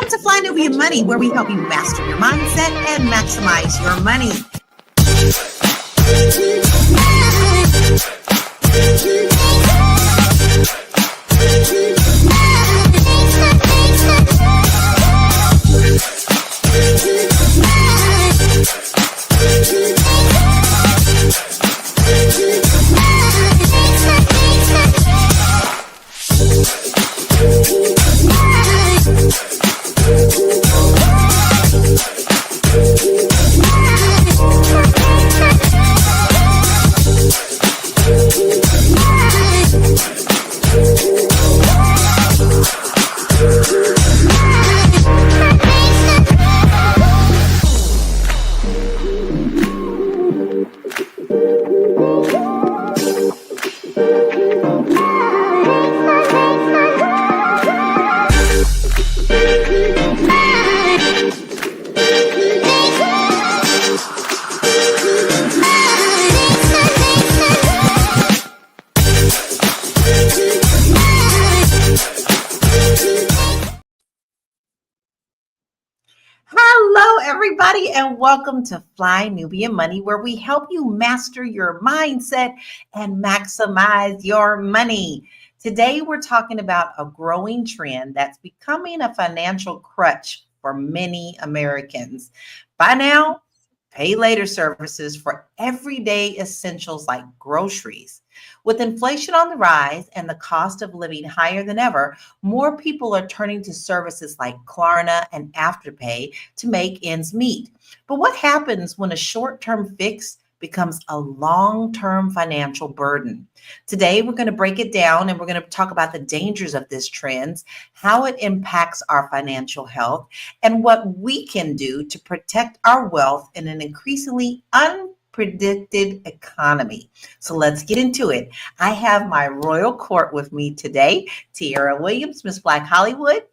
Welcome to Fly Nubian Money, where we help you master your mindset and maximize your money. Hello, everybody, and welcome to Fly Nubian Money, where we help you master your mindset and maximize your money. Today, we're talking about a growing trend that's becoming a financial crutch for many Americans. By now, pay later services for everyday essentials like groceries. With inflation on the rise and the cost of living higher than ever, more people are turning to services like Klarna and Afterpay to make ends meet. But what happens when a short-term fix becomes a long-term financial burden? Today, we're going to break it down and we're going to talk about the dangers of this trend, how it impacts our financial health, and what we can do to protect our wealth in an increasingly unpredicted economy. So let's get into it. I have my royal court with me today, Tiara Williams, Miss Black Hollywood,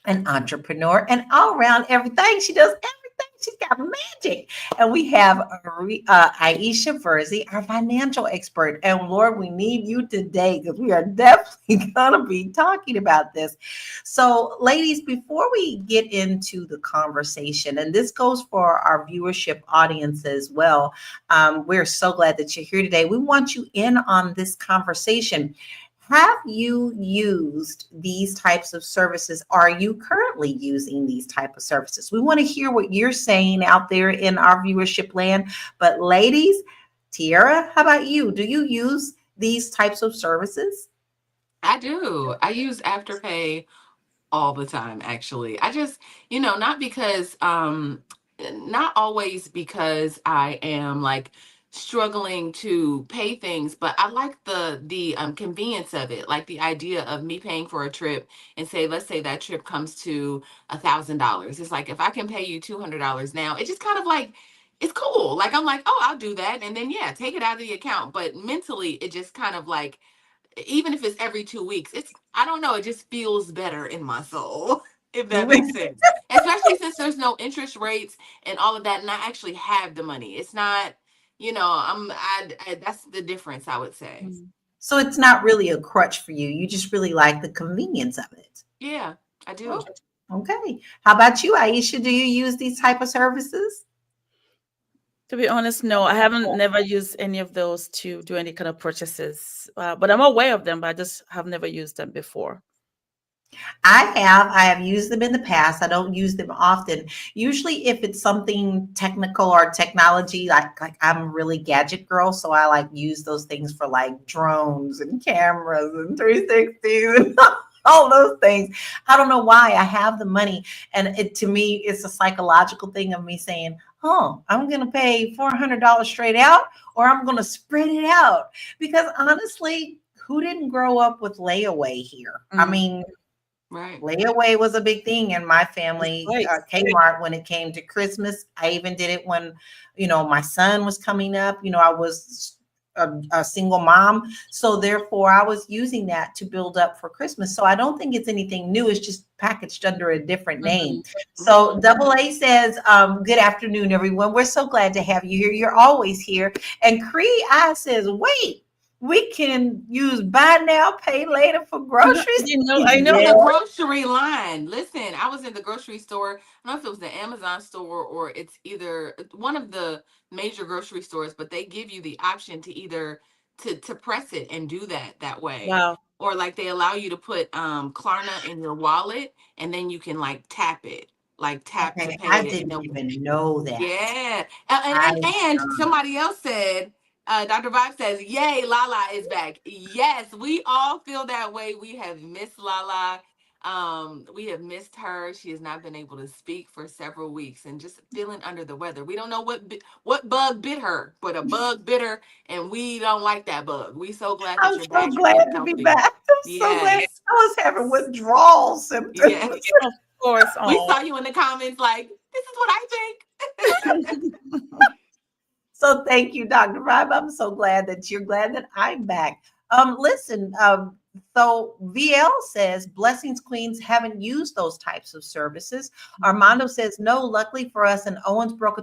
an entrepreneur, and all around everything. She does everything. She's got magic. And we have Aisha Verzi, our financial expert. And Lord, we need you today because we are definitely going to be talking about this. So ladies, before we get into the conversation, and this goes for our viewership audience as well, we're so glad that you're here today. We want you in on this conversation. Have you used these types of services? Are you currently using these type of services? We want to hear what you're saying out there in our viewership land. But ladies, Tiara, how about you? Do you use these types of services? I do. I use Afterpay all the time, actually. I just, not always because I am like struggling to pay things, but I like the convenience of it, like the idea of me paying for a trip and let's say that trip comes to $1,000. It's like if I can pay you $200 now, it just kind of like it's cool. Like I'm like, oh, I'll do that, and then yeah, take it out of the account. But mentally, it just kind of like even if it's every 2 weeks, I don't know, it just feels better in my soul, if that makes sense. Especially since there's no interest rates and all of that, and I actually have the money. It's not, that's the difference, I would say. So it's not really a crutch for you. You just really like the convenience of it. Yeah, I do. Okay. How about you, Aisha? Do you use these type of services? To be honest, no, I haven't never used any of those to do any kind of purchases, but I'm aware of them, but I just have never used them before. I have used them in the past. I don't use them often. Usually if it's something technical or technology, like I'm a really gadget girl, so I like use those things for like drones and cameras and 360s and all those things. I don't know why. I have the money, and to me it's a psychological thing of me saying, oh, I'm going to pay $400 straight out, or I'm going to spread it out. Because honestly, who didn't grow up with layaway here? I mean, right. Layaway was a big thing in my family. Kmart when it came to Christmas. I even did it when, my son was coming up. I was a single mom. So therefore, I was using that to build up for Christmas. So I don't think it's anything new. It's just packaged under a different name. So Double A says, good afternoon, everyone. We're so glad to have you here. You're always here. And Cree I says, wait, we can use buy now, pay later for groceries. I know. For Yeah. the grocery line. Listen, I was in the grocery store. I don't know if it was the Amazon store or it's either one of the major grocery stores, but they give you the option to either to press it and do that way. Wow. Or like they allow you to put Klarna in your wallet and then you can like tap it. Like tap to Okay, pay I it and didn't they'll even know that. yeah. I And somebody else said, Dr. Vibe says, yay, Lala is back. Yes, we all feel that way. We have missed Lala. We have missed her. She has not been able to speak for several weeks and just feeling under the weather. We don't know what bug bit her, but a bug bit her, and we don't like that bug. We so glad that I'm you're so back and glad being to be healthy. back. I'm so glad. Yes. I was having withdrawal symptoms. Yes. Of course. We Oh. saw you in the comments like, this is what I think. So thank you, Dr. Vibe. I'm so glad that you're glad that I'm back. Listen, so VL says blessings queens haven't used those types of services. Armando says no. Luckily for us in Owensboro,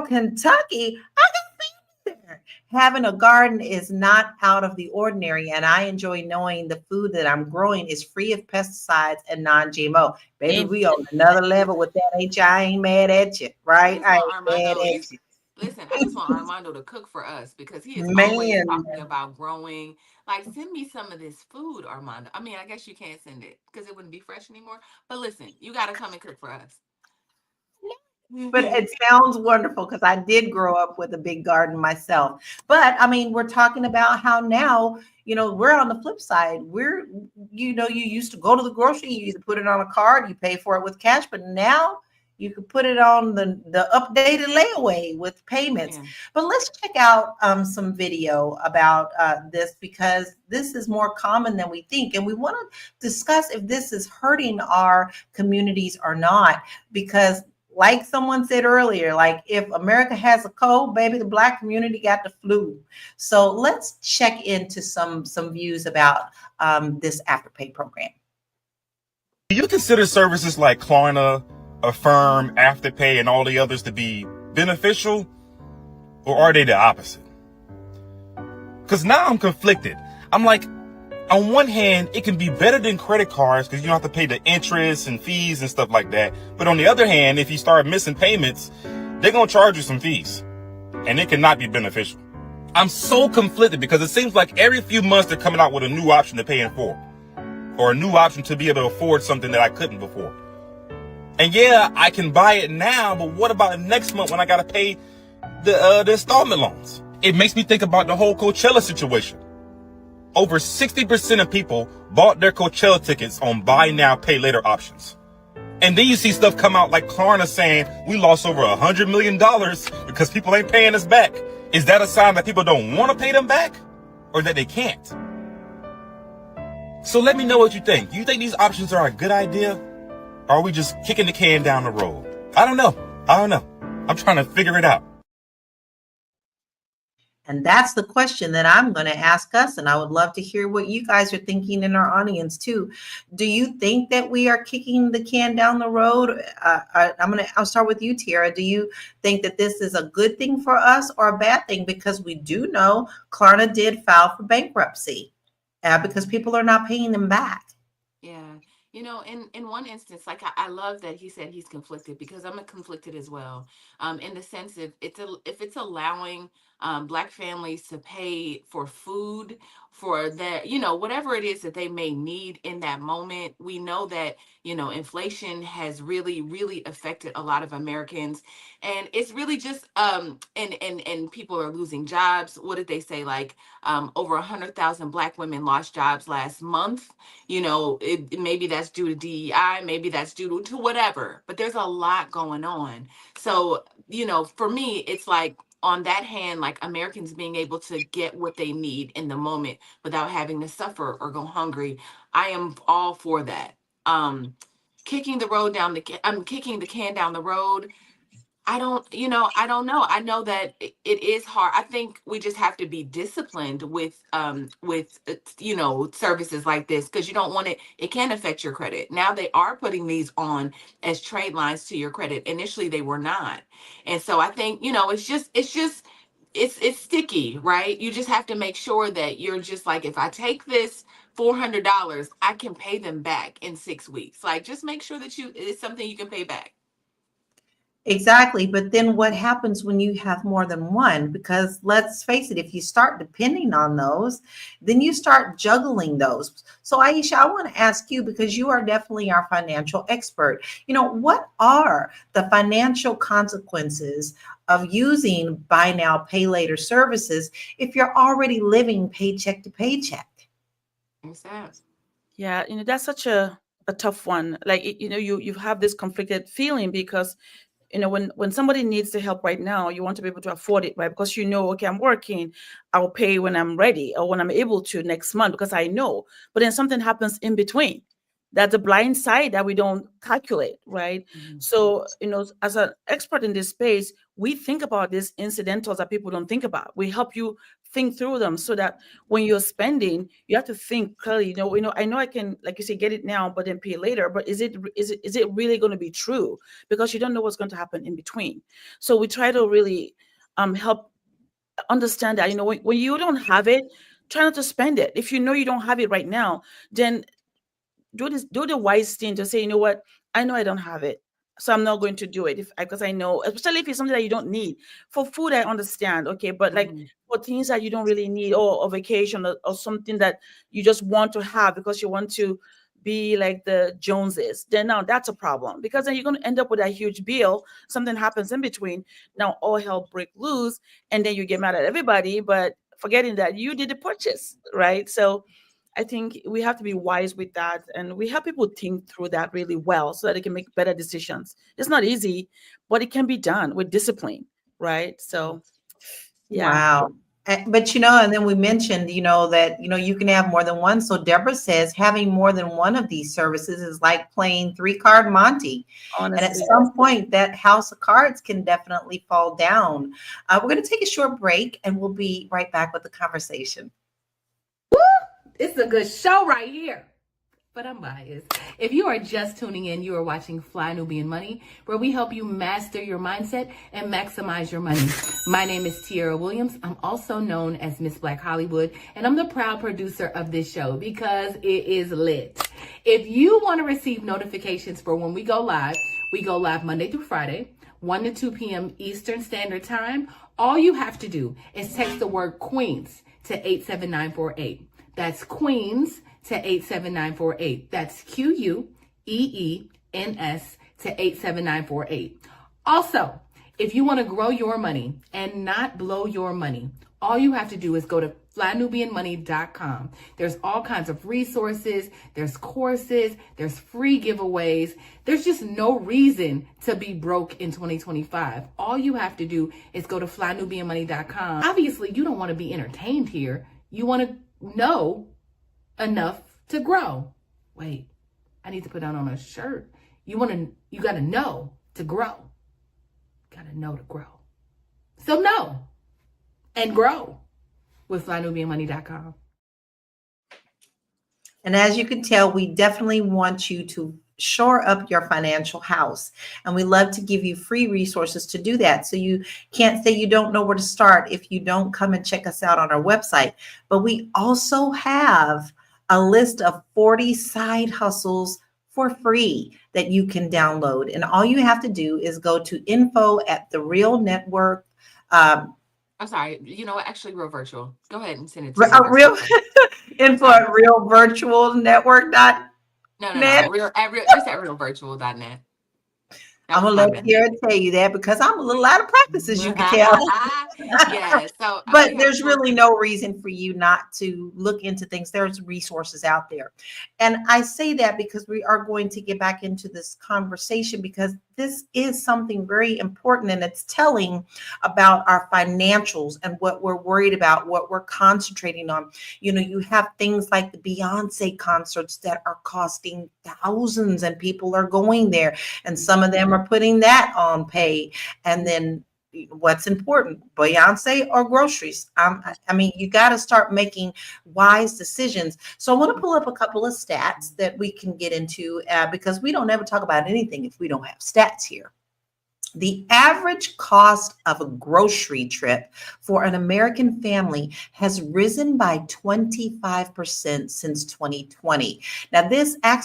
Kentucky, I got family there. Having a garden is not out of the ordinary, and I enjoy knowing the food that I'm growing is free of pesticides and non-GMO. Baby, Amen. we on another level with that. I ain't mad at you, I right? just I want ain't mad Armando. at you. Listen, I just want Armando to cook for us because he is always Man, talking about growing. Like, send me some of this food, Armando. I mean, I guess you can't send it because it wouldn't be fresh anymore. But listen, you got to come and cook for us. but it sounds wonderful because I did grow up with a big garden myself. But I mean, we're talking about how now, we're on the flip side. You used to go to the grocery, you either put it on a card, you pay for it with cash, but now you can put it on the updated layaway with payments. Yeah. But let's check out some video about this because this is more common than we think. And we want to discuss if this is hurting our communities or not. Because like someone said earlier, like if America has a cold, baby, the Black community got the flu. So let's check into some views about this Afterpay program. Do you consider services like Klarna, Affirm, Afterpay, and all the others to be beneficial, or are they the opposite? Because now I'm conflicted. I'm like, on one hand, it can be better than credit cards because you don't have to pay the interest and fees and stuff like that. But on the other hand, if you start missing payments, they're going to charge you some fees, and it cannot be beneficial. I'm so conflicted because it seems like every few months they're coming out with a new option to pay in full, or a new option to be able to afford something that I couldn't before. And yeah, I can buy it now, but what about next month when I got to pay the installment loans? It makes me think about the whole Coachella situation. Over 60% of people bought their Coachella tickets on buy now, pay later options. And then you see stuff come out like Klarna saying we lost over $100 million because people ain't paying us back. Is that a sign that people don't want to pay them back, or that they can't? So let me know what you think. Do you think these options are a good idea? Or are we just kicking the can down the road? I don't know. I'm trying to figure it out. And that's the question that I'm going to ask us. And I would love to hear what you guys are thinking in our audience too. Do you think that we are kicking the can down the road? I'll start with you, Tiara. Do you think that this is a good thing for us or a bad thing? Because we do know Klarna did file for bankruptcy because people are not paying them back. Yeah. In one instance, like I love that he said he's conflicted because I'm a conflicted as well. In the sense of if it's allowing Black families to pay for food for their, whatever it is that they may need in that moment. We know that, inflation has really, really affected a lot of Americans. And it's really just and people are losing jobs. What did they say? Like over 100,000 Black women lost jobs last month. Maybe that's due to DEI, maybe that's due to whatever, but there's a lot going on. So, for me, it's like on that hand, like Americans being able to get what they need in the moment without having to suffer or go hungry. I am all for that. Um, I'm kicking the can down the road. I don't know. I know that it is hard. I think we just have to be disciplined with services like this because you don't want it can affect your credit. Now they are putting these on as trade lines to your credit. Initially they were not. And so I think, it's just it's sticky, right? You just have to make sure that you're just like, if I take this $400, I can pay them back in 6 weeks. Like, just make sure that it's something you can pay back. Exactly. But then what happens when you have more than one? Because let's face it, if you start depending on those, then you start juggling those. So Aisha, I want to ask you, because you are definitely our financial expert, what are the financial consequences of using buy now, pay later services if you're already living paycheck to paycheck? What's that? Yeah, that's such a tough one. Like, you have this conflicted feeling because when somebody needs the help right now, you want to be able to afford it, right? Because okay, I'm working, I'll pay when I'm ready or when I'm able to next month because I know. But then something happens in between. That's a blind side that we don't calculate, right? Mhm. So, as an expert in this space, we think about these incidentals that people don't think about. We help you think through them so that when you're spending, you have to think clearly. I know I can, like you say, get it now, but then pay later. But is it really going to be true? Because you don't know what's going to happen in between. So we try to really help understand that. When you don't have it, try not to spend it. If you know you don't have it right now, then do the wise thing to say, what, I know I don't have it, so I'm not going to do it because I know, especially if it's something that you don't need. For food, I understand, okay, but like Mhm. for things that you don't really need, or a vacation, or something that you just want to have because you want to be like the Joneses, then now that's a problem, because then you're going to end up with a huge bill. Something happens in between, now all hell break loose, and then you get mad at everybody, but forgetting that you did the purchase, right? So I think we have to be wise with that, and we help people think through that really well so that they can make better decisions. It's not easy, but it can be done with discipline, right? So, yeah, Wow. But and then we mentioned, that, you can have more than one. So Deborah says having more than one of these services is like playing three-card Monte. And at honestly. some point, that house of cards can definitely fall down. We're going to take a short break and we'll be right back with the conversation. It's a good show right here. But I'm biased. If you are just tuning in, you are watching Fly Nubian Money, where we help you master your mindset and maximize your money. My name is Tiara Williams. I'm also known as Miss Black Hollywood, and I'm the proud producer of this show because it is lit. If you want to receive notifications for when we go live Monday through Friday, 1 to 2 p.m. Eastern Standard Time. All you have to do is text the word Queens to 87948. That's Queens to 87948. That's QUEENS to 87948. Also, if you want to grow your money and not blow your money, all you have to do is go to flynubianmoney.com. There's all kinds of resources, there's courses, there's free giveaways. There's just no reason to be broke in 2025. All you have to do is go to flynubianmoney.com. Obviously, you don't want to be entertained here. You want to know enough to grow. Wait, I need to put that on a shirt. You got to know to grow. Got to know to grow. So know and grow with flynubianmoney.com. And as you can tell, we definitely want you to shore up your financial house. And we love to give you free resources to do that. So you can't say you don't know where to start if you don't come and check us out on our website. But we also have a list of 40 side hustles for free that you can download. And all you have to do is go to info@therealnetwork. I'm sorry. You know what? Actually, Real Virtual. Go ahead and send it to me. Real info@realvirtualnetwork.net. No. Just at realvirtual.net. That I'm was gonna my let bad. Kiara tell you that because I'm a little out of practice, as you can tell. Yeah. So, But we have there's really no reason for you not to look into things. There's resources out there. And I say that because we are going to get back into this conversation, because this is something very important, and it's telling about our financials and what we're worried about, what we're concentrating on. You have things like the Beyonce concerts that are costing thousands, and people are going there, and some of them are putting that on pay. And then what's important, Beyonce or groceries? I mean, you got to start making wise decisions. So I want to pull up a couple of stats that we can get into, because we don't ever talk about anything if we don't have stats here. The average cost of a grocery trip for an American family has risen by 25% since 2020. Now, this I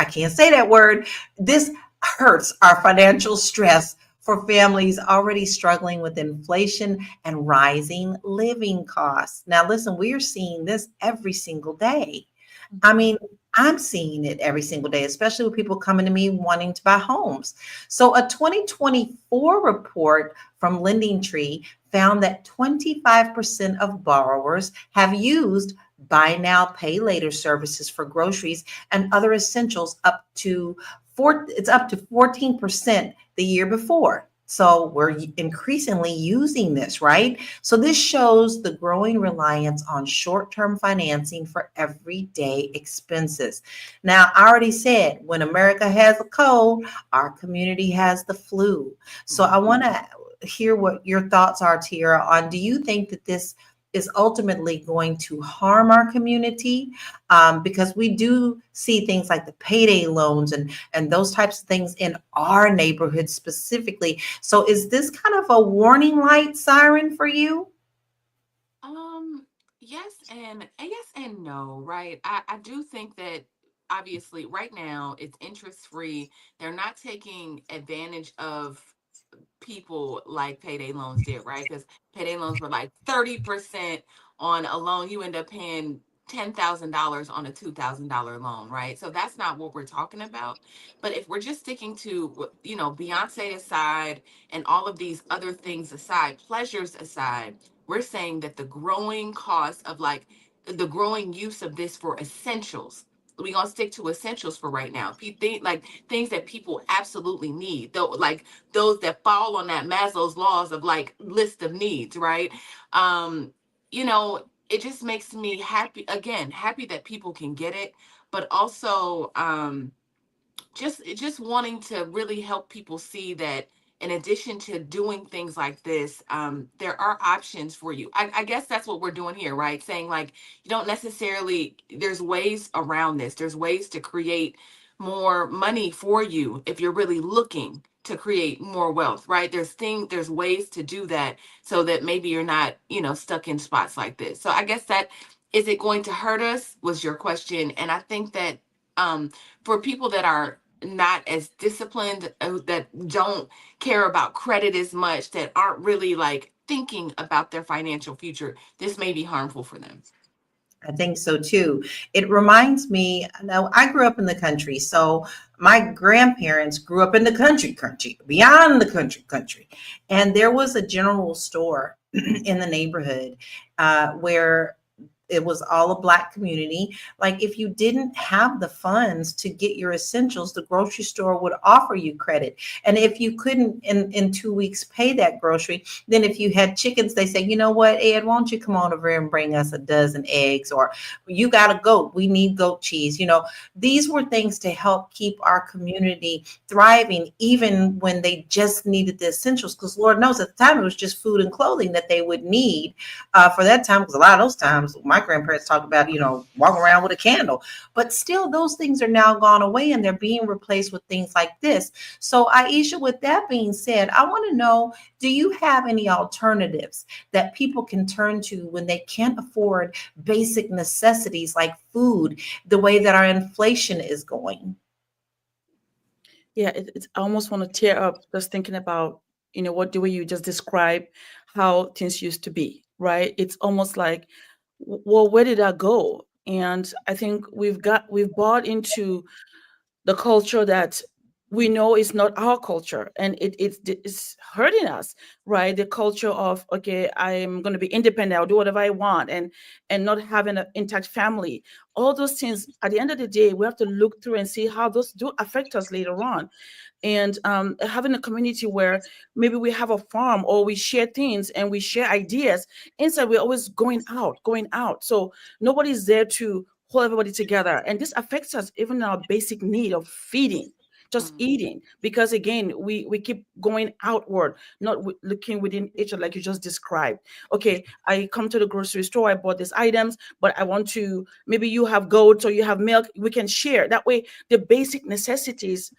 can't say that word. This hurts our financial stress for families already struggling with inflation and rising living costs. Now, listen, we are seeing this every single day. I Mhm. mean, I'm seeing it every single day, especially with people coming to me wanting to buy homes. So, a 2024 report from Lending Tree found that 25% of borrowers have used buy now, pay later services for groceries and other essentials it's up to 14% the year before. So we're increasingly using this, right? So this shows the growing reliance on short-term financing for everyday expenses. Now, I already said when America has a cold, our community has the flu. So I want to hear what your thoughts are, Tiara, on do you think that this is ultimately going to harm our community? Because we do see things like the payday loans and those types of things in our neighborhood specifically. So is this kind of a warning light siren for you? Um, yes and no, right? I do think that obviously right now it's interest free. They're not taking advantage of people like payday loans did, right? Because payday loans were like 30% on a loan. You end up paying $10,000 on a $2,000 loan, right? So that's not what we're talking about. But if we're just sticking to, Beyonce aside and all of these other things aside, pleasures aside, we're saying that the growing cost of like the growing use of this for essentials. We're gonna stick to essentials for right now. Like things that people absolutely need. Though, like those that fall on that Maslow's laws of like list of needs, right? Um, it just makes me happy again, happy that people can get it, but also just wanting to really help people see that in addition to doing things like this, there are options for you. I guess that's what we're doing here, right? Saying like you don't necessarily, there's ways around this, there's ways to create more money for you if you're really looking to create more wealth, right? There's ways to do that so that maybe you're not, stuck in spots like this. So I guess that, is it going to hurt us was your question. And I think that for people that are not as disciplined, that don't care about credit as much, that aren't really like thinking about their financial future, this may be harmful for them. I think so too. It reminds me, now I grew up in the country, so my grandparents grew up in the country, beyond the country. And there was a general store in the neighborhood where it was all a black community. Like if you didn't have the funds to get your essentials, the grocery store would offer you credit. And if you couldn't in 2 weeks pay that grocery, then if you had chickens, they say, you know what, Ed, won't you come on over and bring us a dozen eggs? Or you got a goat, we need goat cheese. These were things to help keep our community thriving, even when they just needed the essentials. Because Lord knows at the time it was just food and clothing that they would need for that time, because a lot of those times my grandparents talked about, walking around with a candle. But still, those things are now gone away and they're being replaced with things like this. So, Aisha, with that being said, I want to know, do you have any alternatives that people can turn to when they can't afford basic necessities like food, the way that our inflation is going? Yeah, it's I almost want to tear up just thinking about, what the way you just describe how things used to be, right? It's almost like, well, where did that go? And I think we've bought into the culture that we know is not our culture, and it's hurting us, right? The culture of, okay, I'm going to be independent, I'll do whatever I want, and not having an intact family. All those things, at the end of the day, we have to look through and see how those do affect us later on. And having a community where maybe we have a farm or we share things and we share ideas. Instead, we're always going out, so nobody's there to hold everybody together, and this affects us even in our basic need of feeding, just Mm. eating, because again, we keep going outward, not looking within each other, like you just described. Okay, I come to the grocery store, I bought these items, but I want to, maybe you have goats or you have milk, we can share that way. The basic necessities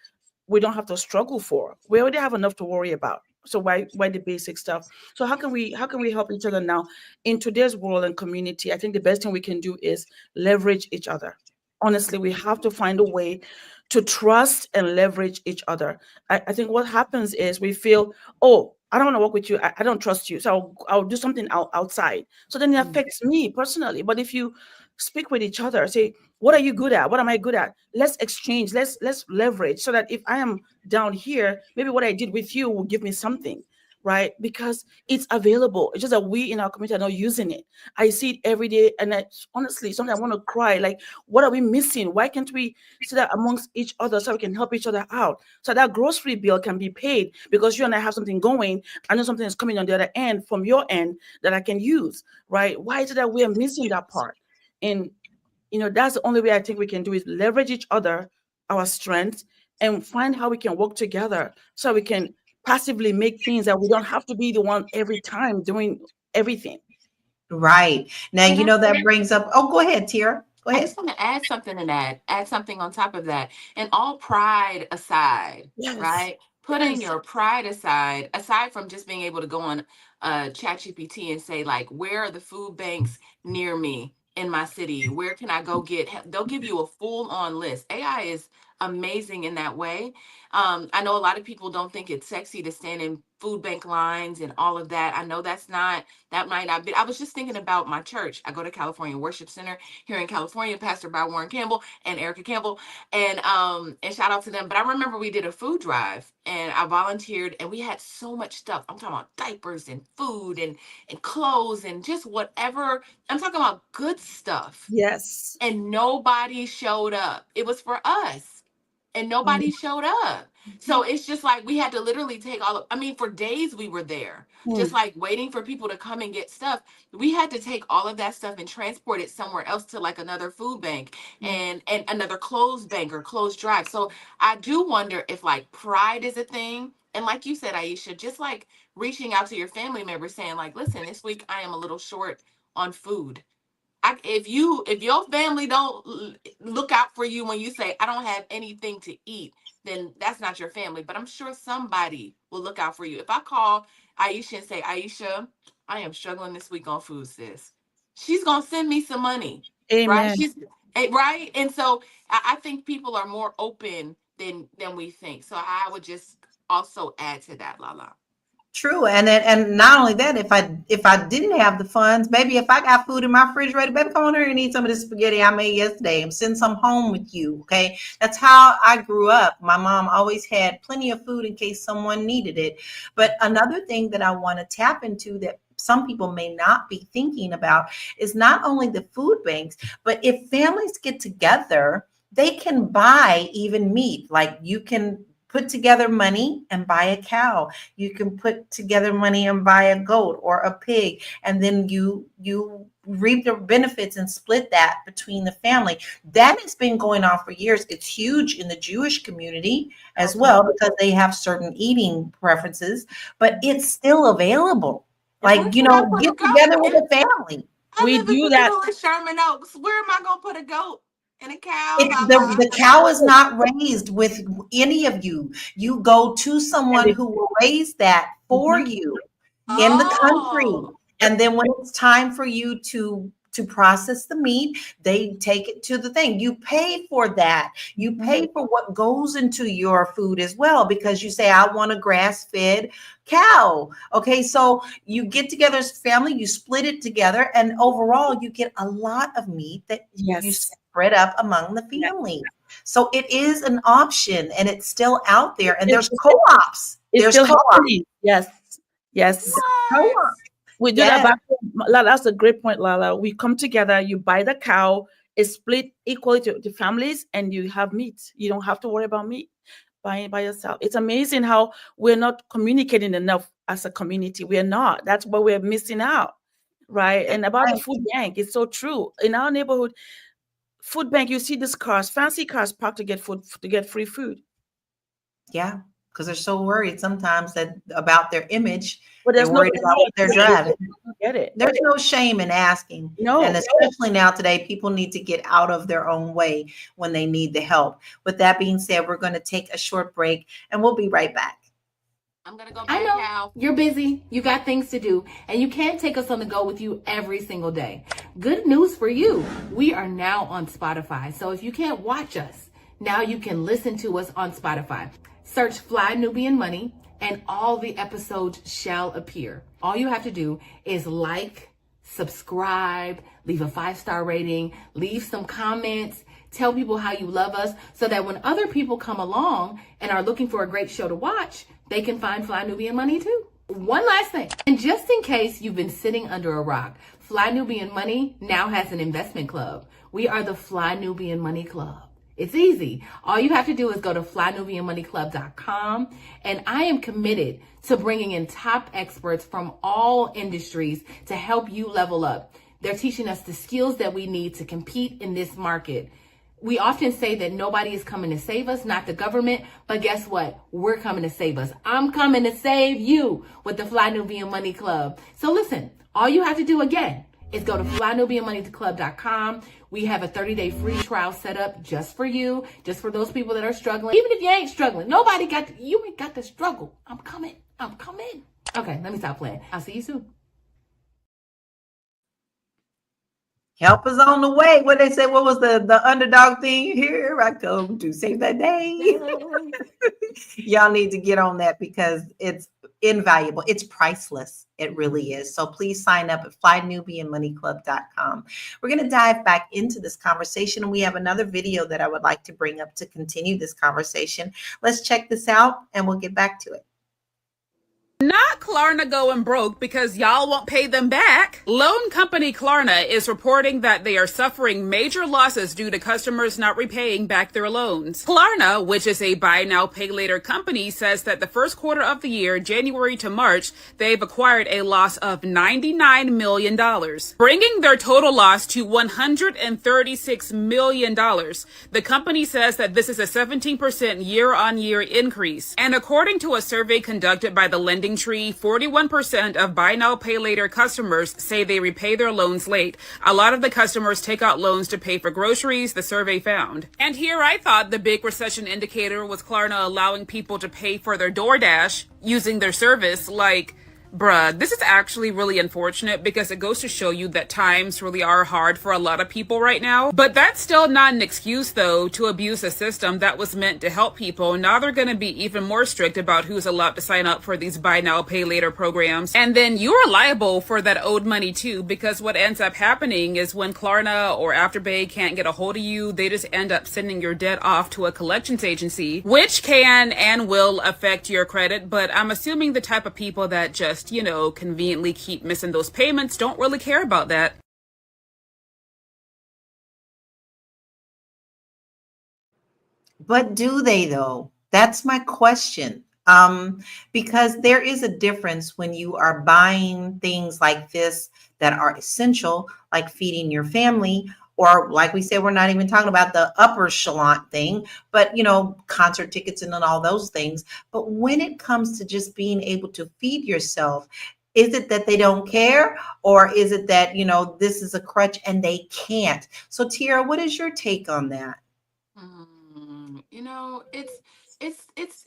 we don't have to struggle for. We already have enough to worry about. So why the basic stuff? So how can we help each other now in today's world and community? I think the best thing we can do is leverage each other. Honestly, we have to find a way to trust and leverage each other. I think what happens is we feel, oh, I don't want to work with you. I don't trust you. So I'll do something outside. So then it affects me personally. But if you speak with each other, say, what are you good at? What am I good at? Let's exchange. Let's leverage so that if I am down here, maybe what I did with you will give me something, right? Because it's available. It's just that we in our community are not using it. I see it every day, and honestly, sometimes I want to cry. Like, what are we missing? Why can't we sit that amongst each other so we can help each other out? So that grocery bill can be paid because you and I have something going. I know something is coming on the other end from your end that I can use, right? Why is it that we are missing that part? And that's the only way I think we can do is leverage each other, our strengths, and find how we can work together so we can passively make things that we don't have to be the one every time doing everything. Right. Now, Can I that brings up, oh, go ahead, Tira. Go I ahead. just want to add something to that, add something on top of that. And all pride aside, Yes. right? Putting Yes. your pride aside from just being able to go on ChatGPT and say, like, where are the food banks near me in my city? Where can I go get They'll give you a full on list. AI is amazing in that way. I know a lot of people don't think it's sexy to stand in food bank lines and all of that. I know that might not be. I was just thinking about my church. I go to California Worship Center here in California, pastored by Warren Campbell and Erica Campbell, and shout out to them. But I remember we did a food drive, and I volunteered, and we had so much stuff. I'm talking about diapers and food and clothes and just whatever. I'm talking about good stuff, Yes. and nobody showed up. It was for us, and nobody showed up. So it's just like we had to literally take I mean, for days we were there, just Mm. like waiting for people to come and get stuff. We had to take all of that stuff and transport it somewhere else to like another food bank and another closed bank or closed drive. So I do wonder if like pride is a thing. And like you said, Aisha, just like reaching out to your family members saying, like, listen, this week I am a little short on food. If your family don't look out for you when you say I don't have anything to eat, then that's not your family. But I'm sure somebody will look out for you. If I call Aisha and say, Aisha, I am struggling this week on food, sis, she's gonna send me some money, right? Amen. Right. And so I think people are more open than we think. So I would just also add to that, Lala. True, and not only that, if I didn't have the funds, maybe if I got food in my refrigerator, baby, come on here and eat some of this spaghetti I made yesterday, and send some home with you. Okay, that's how I grew up. My mom always had plenty of food in case someone needed it. But another thing that I want to tap into that some people may not be thinking about is not only the food banks, but if families get together, they can buy even meat. Like you can put together money and buy a cow. You can put together money and buy a goat or a pig, and then you reap the benefits and split that between the family. That has been going on for years. It's huge in the Jewish community as Okay. well because they have certain eating preferences, but it's still available. Where Like, can I put a get goat? together with the family. I We live in do the that. middle of Sherman Oaks. Where am I gonna put a goat and a cow, It, Lala? the cow is not raised with any of you. You go to And someone who will raise that for Mhm. you in the country. Oh, And then when it's time for you to process the meat, they take it to the thing. You pay for that. You pay for what goes into your food as well because you say, I want a grass-fed cow. Okay, so you get together as a family, you split it together, and overall you get a lot of meat that you Yes. spread up among the Yes. family. So it is an option and it's still out there. And It's, there's it's, co-ops. it's There's still co-ops. happening. Yes. Yes. what? Co-op. We do that Yes. back home. That's a great point, Lala. We come together, you buy the cow, it's split equally to families, and you have meat. You don't have to worry about meat buying by yourself. It's amazing how we're not communicating enough as a community. We're not. That's what we're missing out. Right. And about the Right. food bank, it's so true. In our neighborhood, food bank, you see these cars, fancy cars parked to get food, to get free food. Yeah. because they're so worried sometimes that about their image. But They're there's no worried about what they're driving. get it. There's no shame in asking. No. And especially now today, people need to get out of their own way when they need the help. With that being said, we're going to take a short break and we'll be right back. I'm going to go I back know now. you're busy, you got things to do, and you can't take us on the go with you every single day. Good news for you. We are now on Spotify. So if you can't watch us, now you can listen to us on Spotify. Search Fly Nubian Money and all the episodes shall appear. All you have to do is like, subscribe, leave a 5-star rating, leave some comments, tell people how you love us so that when other people come along and are looking for a great show to watch, they can find Fly Nubian Money too. One last thing, and just in case you've been sitting under a rock, Fly Nubian Money now has an investment club. We are the Fly Nubian Money Club. It's easy. All you have to do is go to flynubianmoneyclub.com, and I am committed to bringing in top experts from all industries to help you level up. They're teaching us the skills that we need to compete in this market. We often say that nobody is coming to save us, not the government, but guess what? We're coming to save us. I'm coming to save you with the Fly Nubian Money Club. So listen, all you have to do again is go to flynubianmoneyclub.com. We have a 30-day free trial set up just for you, just for those people that are struggling. Even if you ain't struggling, you ain't got to struggle. I'm coming. Okay, let me stop playing. I'll see you soon. Help is on the way. What they say, what was the underdog thing? Here I come to save the day. Y'all need to get on that because it's invaluable. It's priceless. It really is. So please sign up at flynubianmoneyclub.com. We're going to dive back into this conversation, and we have another video that I would like to bring up to continue this conversation. Let's check this out and we'll get back to it. Not Klarna going broke because y'all won't pay them back. Loan company Klarna is reporting that they are suffering major losses due to customers not repaying back their loans. Klarna, which is a buy now pay later company, says that the first quarter of the year, January to March, they've acquired a loss of $99 million, bringing their total loss to $136 million. The company says that this is a 17% year-on-year increase. And according to a survey conducted by the Lending Tree, 41% of buy now pay later customers say they repay their loans late. A lot of the customers take out loans to pay for groceries, the survey found. And here I thought the big recession indicator was Klarna allowing people to pay for their DoorDash using their service. Like, bruh, this is actually really unfortunate because it goes to show you that times really are hard for a lot of people right now. But that's still not an excuse, though, to abuse a system that was meant to help people. Now they're going to be even more strict about who's allowed to sign up for these buy now, pay later programs. And then you're liable for that owed money, too, because what ends up happening is when Klarna or Afterpay can't get a hold of you, they just end up sending your debt off to a collections agency, which can and will affect your credit. But I'm assuming the type of people that just conveniently keep missing those payments don't really care about that. But do they though? That's my question. Because there is a difference when you are buying things like this that are essential, like feeding your family, or like we said, we're not even talking about the upper echelon thing, but concert tickets and all those things. But when it comes to just being able to feed yourself, is it that they don't care, or is it that this is a crutch and they can't? So Tiara, what is your take on that?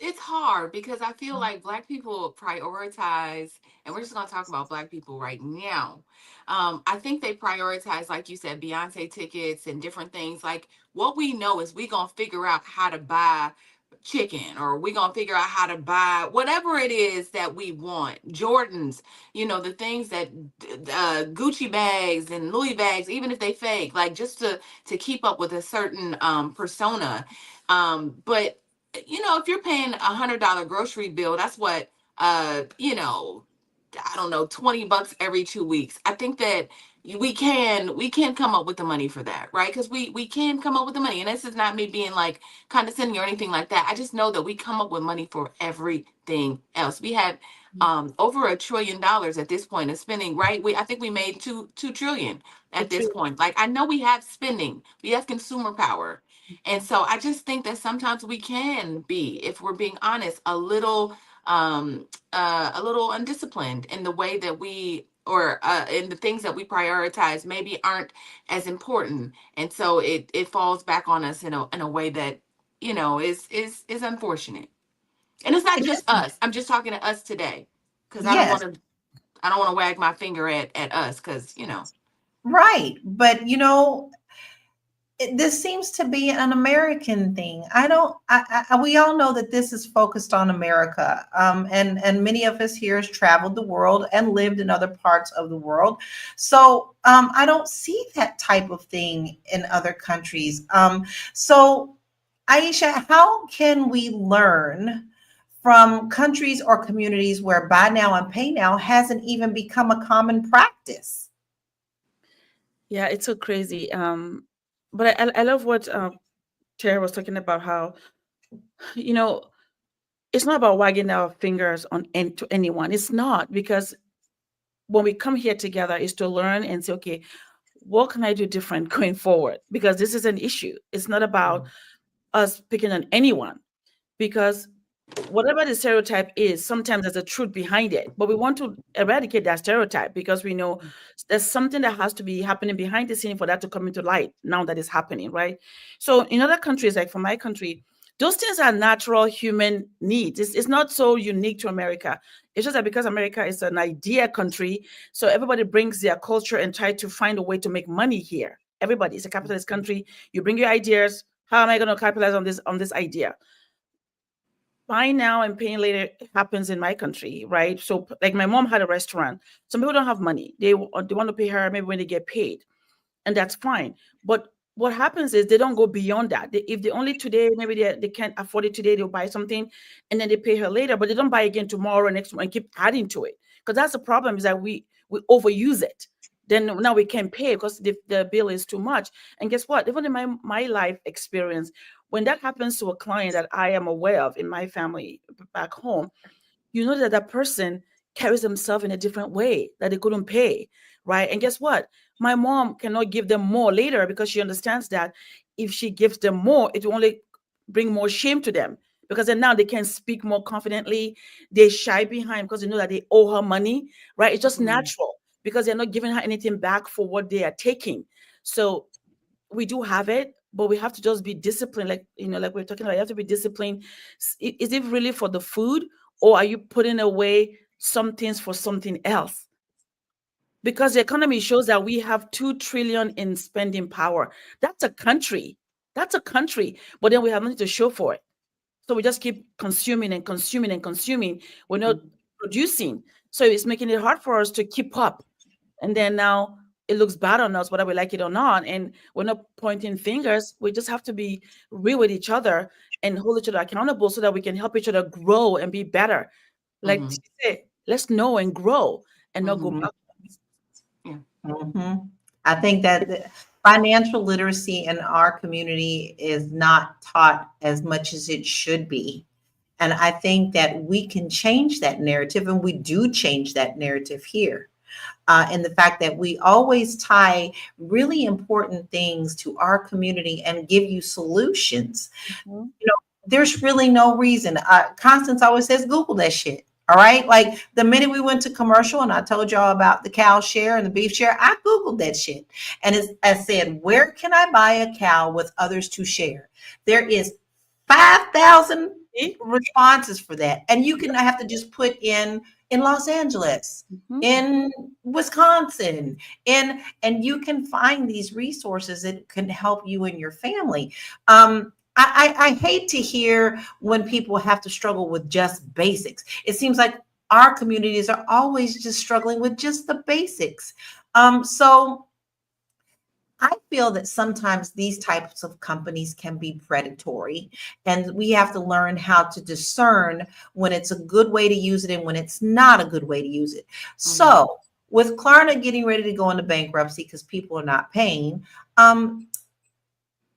It's hard because I feel like Black people prioritize, and we're just going to talk about Black people right now. I think they prioritize, like you said, Beyonce tickets and different things. Like, what we know is we going to figure out how to buy chicken, or we going to figure out how to buy whatever it is that we want. Jordans, the things that Gucci bags and Louis bags, even if they fake, like just to keep up with a certain persona. But if you're paying $100 grocery bill, that's what, I don't know, $20 every 2 weeks. I think that we can come up with the money for that, right? Because we can come up with the money. And this is not me being like condescending or anything like that. I just know that we come up with money for everything else. We have over $1 trillion at this point of spending, right? I think we made two trillion at this point. Like, I know we have spending, we have consumer power. And so I just think that sometimes we can be, if we're being honest, a little undisciplined in the way that we, or in the things that we prioritize maybe aren't as important. And so it falls back on us in a way that, is unfortunate. And it's not just us. I'm just talking to us today, because Yes, I don't want to wag my finger at us, because right. But this seems to be an American thing. I don't. We all know that this is focused on America, and many of us here has traveled the world and lived in other parts of the world. So I don't see that type of thing in other countries. So Aisha, how can we learn from countries or communities where buy now and pay now hasn't even become a common practice? Yeah, it's so crazy. But I love what Tara was talking about, how, you know, it's not about wagging our fingers to anyone. It's not, because when we come here together is to learn and say, okay, what can I do different going forward? Because this is an issue. It's not about us picking on anyone, because whatever the stereotype is, sometimes there's a truth behind it. But we want to eradicate that stereotype, because we know there's something that has to be happening behind the scene for that to come into light now that it's happening, right? So in other countries, like for my country, those things are natural human needs. It's not so unique to America. It's just that because America is an idea country, so everybody brings their culture and try to find a way to make money here. Everybody, it's a capitalist country. You bring your ideas. How am I going to capitalize on this idea? Buying now and paying later happens in my country, right? So, like, my mom had a restaurant. Some people don't have money. They want to pay her maybe when they get paid, and that's fine. But what happens is they don't go beyond that. If they only today, maybe they can't afford it today, they'll buy something and then they pay her later, but they don't buy again tomorrow, next month, and keep adding to it. Because that's the problem, is that we overuse it. Then now we can't pay because the bill is too much. And guess what? Even in my life experience, when that happens to a client that I am aware of in my family back home, you know that that person carries themselves in a different way, that they couldn't pay, right? And guess what? My mom cannot give them more later, because she understands that if she gives them more, it will only bring more shame to them, because then now they can speak more confidently. They shy behind because they know that they owe her money, right? It's just natural, because they're not giving her anything back for what they are taking. So we do have it, but we have to just be disciplined. Like, like we're talking about, you have to be disciplined. Is it really for the food, or are you putting away some things for something else? Because the economy shows that we have 2 trillion in spending power. That's a country. That's a country. But then we have nothing to show for it. So we just keep consuming and consuming and consuming. We're not producing. So it's making it hard for us to keep up. And then now it looks bad on us, whether we like it or not. And we're not pointing fingers. We just have to be real with each other and hold each other accountable, so that we can help each other grow and be better. Like she said, let's know and grow and not go back. Yeah. I think that the financial literacy in our community is not taught as much as it should be. And I think that we can change that narrative, and we do change that narrative here. And the fact that we always tie really important things to our community and give you solutions. There's really no reason. Constance always says, Google that shit. All right. Like the minute we went to commercial and I told y'all about the cow share and the beef share, I Googled that shit. And I said, where can I buy a cow with others to share? There is 5,000 responses for that. And you can have to just put in Los Angeles, in Wisconsin, and you can find these resources that can help you and your family. I hate to hear when people have to struggle with just basics. It seems like our communities are always just struggling with just the basics. So I feel that sometimes these types of companies can be predatory, and we have to learn how to discern when it's a good way to use it and when it's not a good way to use it. So with Klarna getting ready to go into bankruptcy because people are not paying,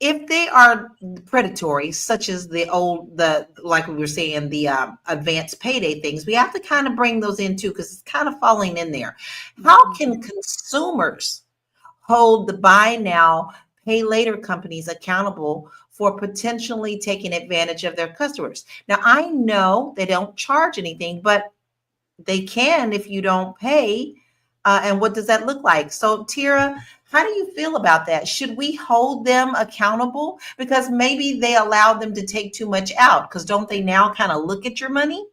if they are predatory, such as like we were saying, the advanced payday things, we have to kind of bring those in too, because it's kind of falling in there. How can consumers hold the buy now, pay later companies accountable for potentially taking advantage of their customers. Now, I know they don't charge anything, but they can if you don't pay. And what does that look like? So, Tira, how do you feel about that? Should we hold them accountable? Because maybe they allow them to take too much out. Because don't they now kind of look at your money?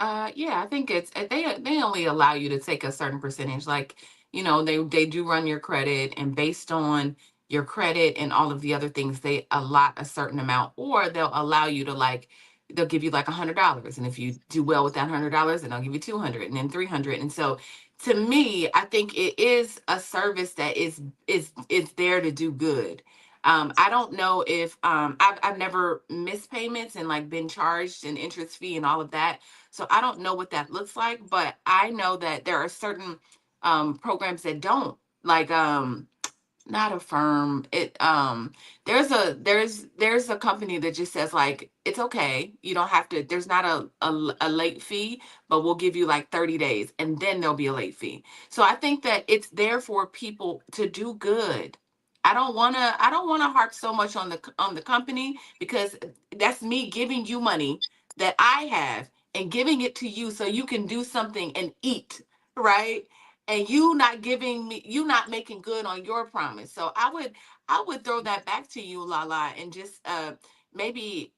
Yeah, I think it's they only allow you to take a certain percentage. Like, they do run your credit, and based on your credit and all of the other things, they allot a certain amount, or they'll allow you to, like, they'll give you like $100, and if you do well with that $100, then they'll give you 200 and then 300. And so, to me, I think it is a service that is there to do good. I don't know if I've never missed payments and like been charged an interest fee and all of that. So I don't know what that looks like, but I know that there are certain programs that don't, like, not a firm. There's a company that just says, like, it's okay. You don't have to, there's not a late fee, but we'll give you like 30 days and then there'll be a late fee. So I think that it's there for people to do good. I don't wanna harp so much on the company, because that's me giving you money that I have and giving it to you so you can do something and eat, right? And you not making good on your promise. So I would throw that back to you, Lala, and just maybe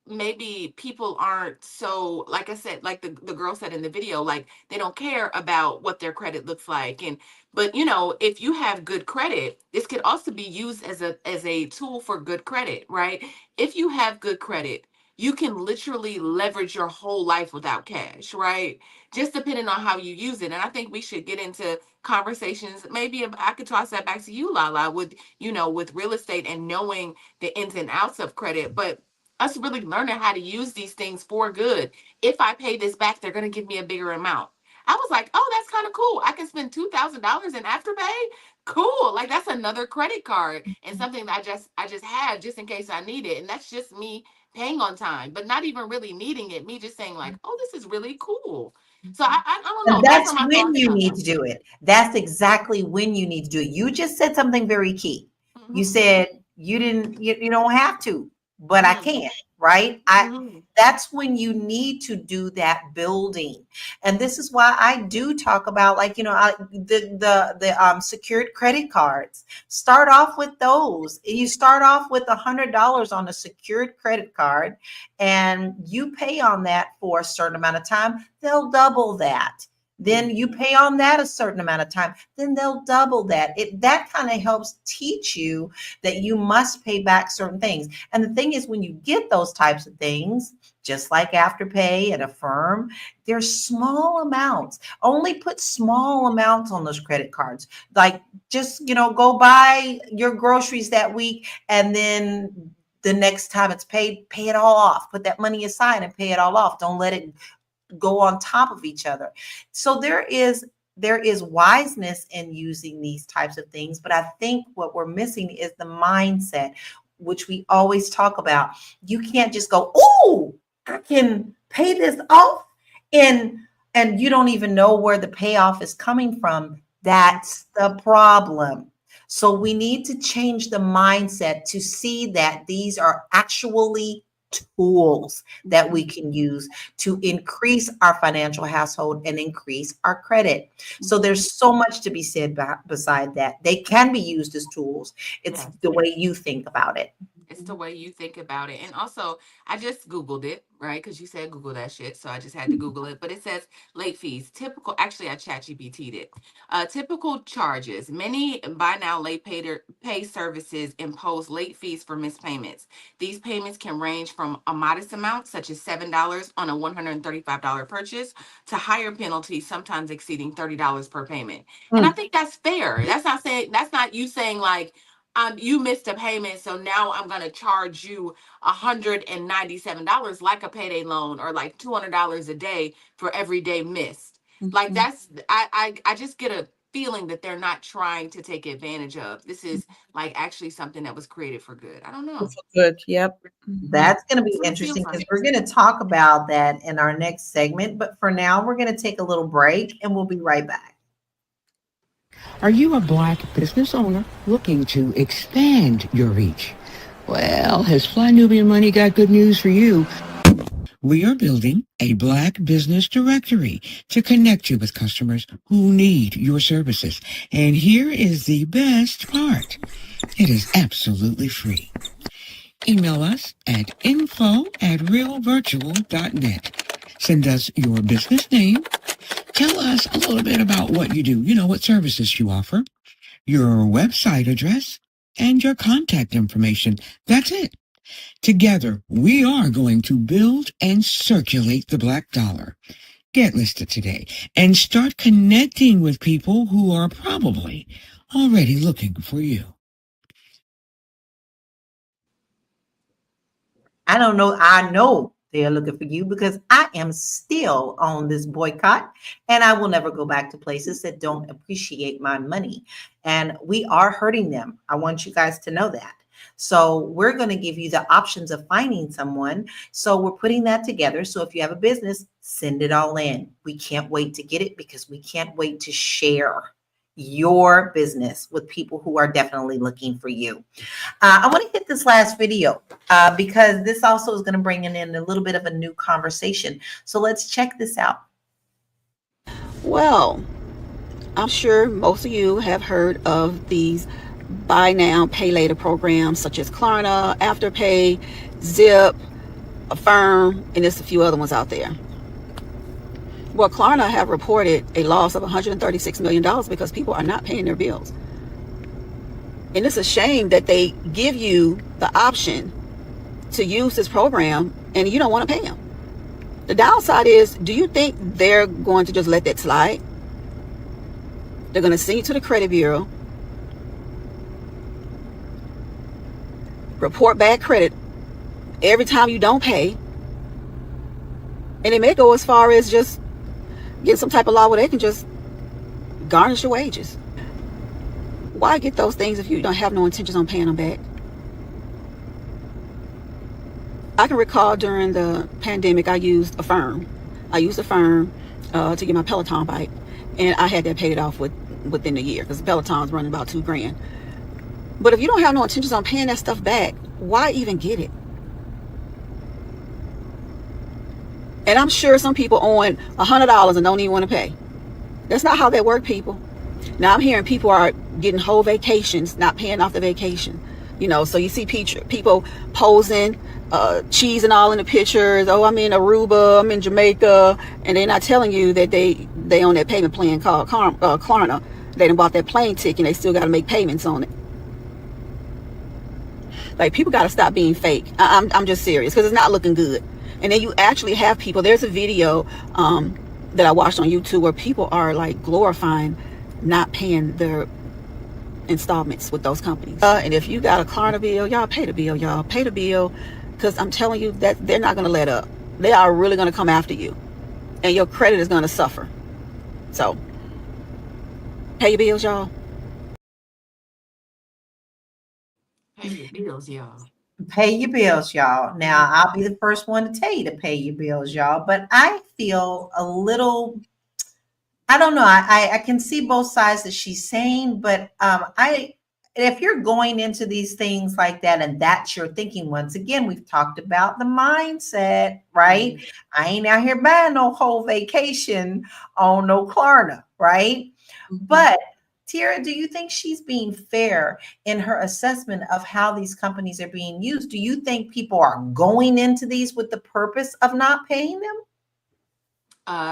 maybe people aren't so, like I said, like the girl said in the video, like, they don't care about what their credit looks like. And but if you have good credit, this could also be used as a tool for good credit, right? If you have good credit, you can literally leverage your whole life without cash, right? Just depending on how you use it. And I think we should get into conversations. Maybe if I could toss that back to you, Lala, with real estate and knowing the ins and outs of credit. But us really learning how to use these things for good. If I pay this back, they're going to give me a bigger amount. I was like, oh, that's kind of cool. I can spend $2,000 in Afterpay. Cool. Like, that's another credit card and something that I just had just in case I need it. And that's just me paying on time, but not even really needing it. Me just saying, like, oh, this is really cool. So I don't know. And Those that's are my when thoughts you about need that. to do it. That's exactly when you need to do it. You just said something very key. You Mhm, said you don't have to, but I mhm, can, right? mhm. That's when you need to do that building. And this is why I do talk about, like, the secured credit cards. Start off with those. You start off with $100 on a secured credit card, and you pay on that for a certain amount of time. They'll double that. Then you pay on that a certain amount of time. Then they'll double that. That kind of helps teach you that you must pay back certain things. And the thing is, when you get those types of things, just like Afterpay and Affirm, they're small amounts. Only put small amounts on those credit cards. Like, just, go buy your groceries that week, and then the next time it's paid, pay it all off. Put that money aside and pay it all off. Don't let it go on top of each other. So there is wiseness in using these types of things, but I think what we're missing is the mindset, which we always talk about. You can't just go, "Oh, I can pay this off," and you don't even know where the payoff is coming from. That's the problem. So we need to change the mindset to see that these are actually tools that we can use to increase our financial household and increase our credit. So there's so much to be said beside that. They can be used as tools. It's Yes. the way you think about it. It's the way you think about it. And also, I just Googled it, right? Because you said Google that shit. So I just had to Google it. But it says late fees. Actually, I chat GPT'd it. Typical charges. Many buy now pay services impose late fees for missed payments. These payments can range from a modest amount, such as $7 on a $135 purchase, to higher penalties, sometimes exceeding $30 per payment. And I Mm. think that's fair. That's not you saying, like, you missed a payment, so now I'm gonna charge you $197 like a payday loan, or like $200 a day for every day missed. Like, that's I just get a feeling that they're not trying to take advantage of. This is like actually something that was created for good. I don't know. Good. Yep. That's going to be That's what it interesting, feels because like. we're going to talk about that in our next segment. But for now, we're going to take a little break, and we'll be right back. Are you a Black business owner looking to expand your reach? Well, has Fly Nubian Money got good news for you? We are building a Black business directory to connect you with customers who need your services. And here is the best part. It is absolutely free. Email us at info@realvirtual.net. Send us your business name. Tell us a little bit about what you do, what services you offer, your website address, and your contact information. That's it. Together, we are going to build and circulate the Black dollar. Get listed today and start connecting with people who are probably already looking for you. I don't know. I know they're looking for you because I am still on this boycott and I will never go back to places that don't appreciate my money. And we are hurting them. I want you guys to know that. So we're going to give you the options of finding someone. So we're putting that together. So if you have a business, send it all in. We can't wait to get it because we can't wait to share your business with people who are definitely looking for you. I want to hit this last video because this also is going to bring in a little bit of a new conversation. So let's check this out. Well, I'm sure most of you have heard of these buy now, pay later programs such as Klarna, Afterpay, Zip, Affirm, and there's a few other ones out there. Well, Klarna have reported a loss of $136 million because people are not paying their bills. And it's a shame that they give you the option to use this program and you don't want to pay them. The downside is, do you think they're going to just let that slide? They're going to send you to the credit bureau, report bad credit every time you don't pay, and they may go as far as just get some type of law where they can just garnish your wages. Why get those things if you don't have no intentions on paying them back? I can recall during the pandemic, I used Affirm. I used Affirm to get my Peloton bike, and I had that paid off within a year because Peloton's running about $2,000. But if you don't have no intentions on paying that stuff back, why even get it? And I'm sure some people own $100 and don't even want to pay. That's not how that works, people. Now I'm hearing people are getting whole vacations, not paying off the vacation. So you see people posing, cheese and all in the pictures. Oh, I'm in Aruba, I'm in Jamaica, and they're not telling you that they own that payment plan called Klarna. They done bought that plane ticket and they still got to make payments on it. Like, people got to stop being fake. I'm just serious because it's not looking good. And then you actually have people. There's a video that I watched on YouTube where people are like glorifying not paying their installments with those companies. And if you got a Klarna bill, y'all pay the bill, y'all. Pay the bill, because I'm telling you that they're not going to let up. They are really going to come after you. And your credit is going to suffer. So, pay your bills, y'all. Pay your bills, y'all. Pay your bills, y'all. Now, I'll be the first one to tell you to pay your bills, y'all. But I feel a little, I don't know. I can see both sides that she's saying, but if you're going into these things like that and that's your thinking, once again, we've talked about the mindset, right? Mm-hmm. I ain't out here buying no whole vacation on no Klarna, right? Mm-hmm. But Tierra, do you think she's being fair in her assessment of how these companies are being used? Do you think people are going into these with the purpose of not paying them?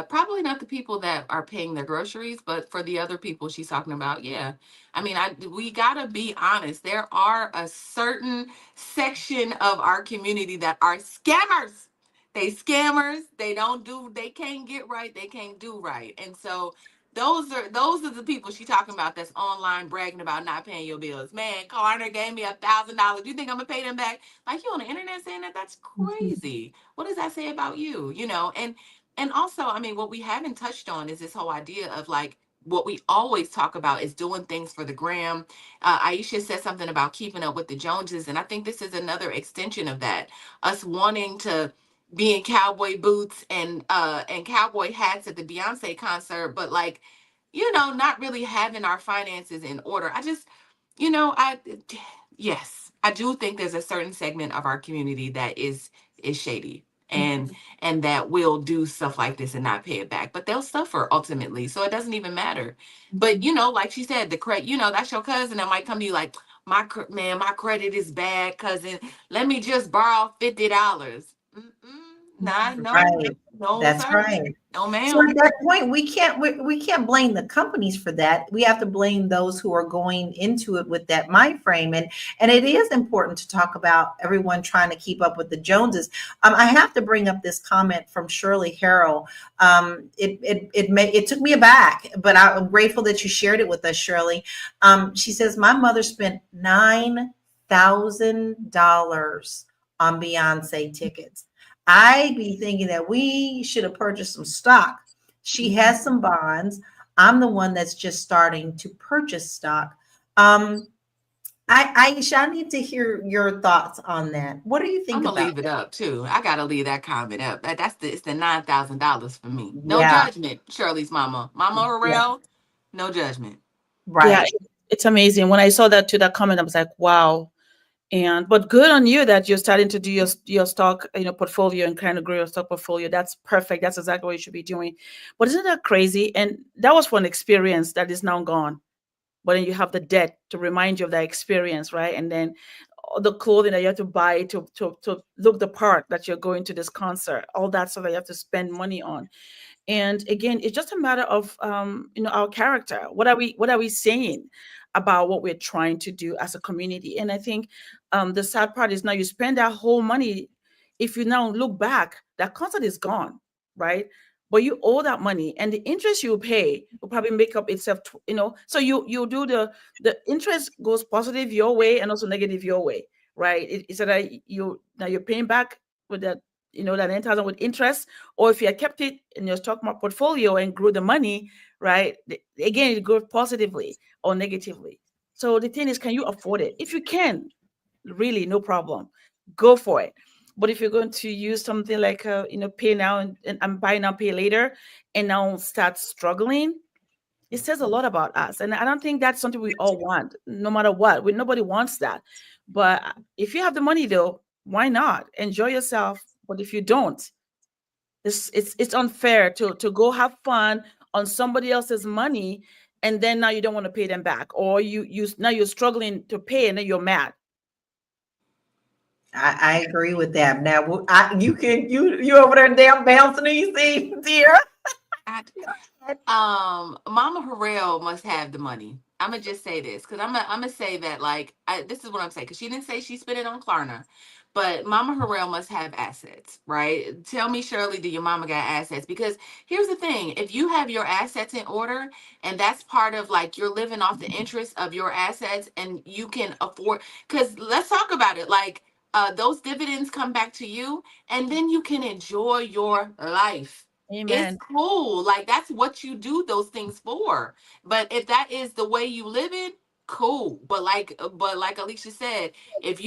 Probably not the people that are paying their groceries, but for the other people she's talking about, yeah. I mean, we gotta be honest. There are a certain section of our community that are scammers. They scammers. They can't get right. They can't do right. And so those are the people she's talking about that's online bragging about not paying your bills. Man, Klarna gave me $1,000. Do you think I'm gonna pay them back? Like, you on the internet saying that? That's crazy. Mm-hmm. What does that say about you? And also, I mean, what we haven't touched on is this whole idea of like what we always talk about is doing things for the gram. Aisha said something about keeping up with the Joneses, and I think this is another extension of that. Us wanting to be in cowboy boots and cowboy hats at the Beyonce concert, but like, not really having our finances in order. Yes, I do think there's a certain segment of our community that is shady and that will do stuff like this and not pay it back, but they'll suffer ultimately, so it doesn't even matter. But like she said, the credit, that's your cousin that might come to you like, man, my credit is bad, cousin, let me just borrow $50. Nah, no, Right. no That's sir, right. no So ma'am. at that point, we can't blame the companies for that. We have to blame those who are going into it with that mind frame. And it is important to talk about everyone trying to keep up with the Joneses. I have to bring up this comment from Shirley Harrell. It took me aback, but I'm grateful that you shared it with us, Shirley. She says, my mother spent $9,000 on Beyonce tickets. I be thinking that we should have purchased some stock. She has some bonds. I'm the one that's just starting to purchase stock. Aisha, I need to hear your thoughts on that. What do you I'm think gonna about leave it that? up too. I gotta leave that comment up. It's the $9,000 for me. No Yeah, judgment, Shirley's mama yeah, Harrell. No judgment. Yeah, right. it's amazing. When I saw that to that comment, I was like, wow. And but good on you that you're starting to do your stock, portfolio and kind of grow your stock portfolio. That's perfect. That's exactly what you should be doing. But isn't that crazy? And that was for an experience that is now gone. But then you have the debt to remind you of that experience, right? And then all the clothing that you have to buy to look the part that you're going to this concert, all that stuff that you have to spend money on. And again, it's just a matter of our character. What are we saying about what we're trying to do as a community? And I think the sad part is now you spend that whole money. If you now look back, that concert is gone, right? But you owe that money, and the interest you pay will probably make up itself. So you do the interest goes positive your way and also negative your way, right? It's that you're paying back with that 9,000 with interest, or if you had kept it in your stock market portfolio and grew the money, right? Again, it goes positively or negatively. So the thing is, can you afford it? If you can, really, no problem, go for it. But if you're going to use something like pay now and buy now, pay later, and now start struggling, it says a lot about us. And I don't think that's something we all want, no matter what. Nobody wants that. But if you have the money, though, why not enjoy yourself? But if you don't, it's unfair to go have fun on somebody else's money, and then now you don't want to pay them back, or now you're struggling to pay, and then you're mad. I agree with that. Now, you over there damn bouncing easy, dear. Mama Harrell must have the money. I'm gonna just say this because I'm gonna say that like this is what I'm saying because she didn't say she spent it on Klarna, but Mama Harrell must have assets, right? Tell me, Shirley, do your mama got assets? Because here's the thing: if you have your assets in order, and that's part of like you're living off the interest of your assets, and you can afford. Because let's talk about it, like those dividends come back to you, and then you can enjoy your life. It's Amen. cool. Like that's what you do those things for. But if that is the way you live it, cool. But like Alicia said, if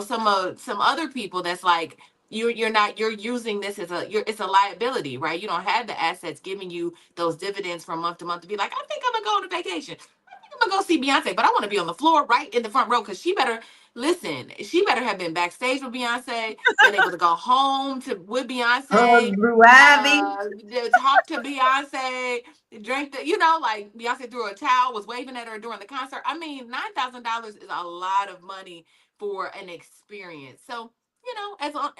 some other people that's like you're using this as it's a liability, right? You don't have the assets giving you those dividends from month to month to be like, I think I'm gonna go on a vacation. I'm gonna go see Beyonce, but I want to be on the floor right in the front row because she better have been backstage with Beyonce, been able to go home with Beyonce, Hug Blue Ivy. talk to Beyonce, drink like Beyonce threw a towel, was waving at her during the concert. I mean, $9,000 is a lot of money for an experience. So, as long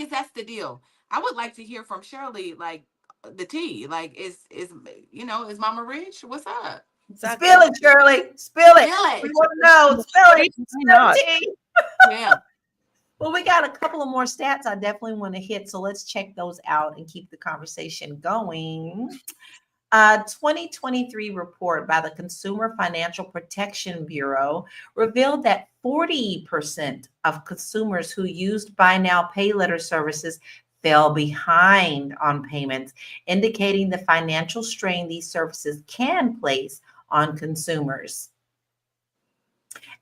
as that's the deal, I would like to hear from Shirley, like the tea. Like, is Mama rich? What's up? Exactly. Spill it, Shirley. Spill it. Feel We it. want to know. Spill it. Why Spill not? the tea. Yeah. Well, we got a couple of more stats I definitely want to hit. So let's check those out and keep the conversation going. 2023 report by the Consumer Financial Protection Bureau revealed that 40% of consumers who used buy now, pay later services fell behind on payments, indicating the financial strain these services can place on consumers.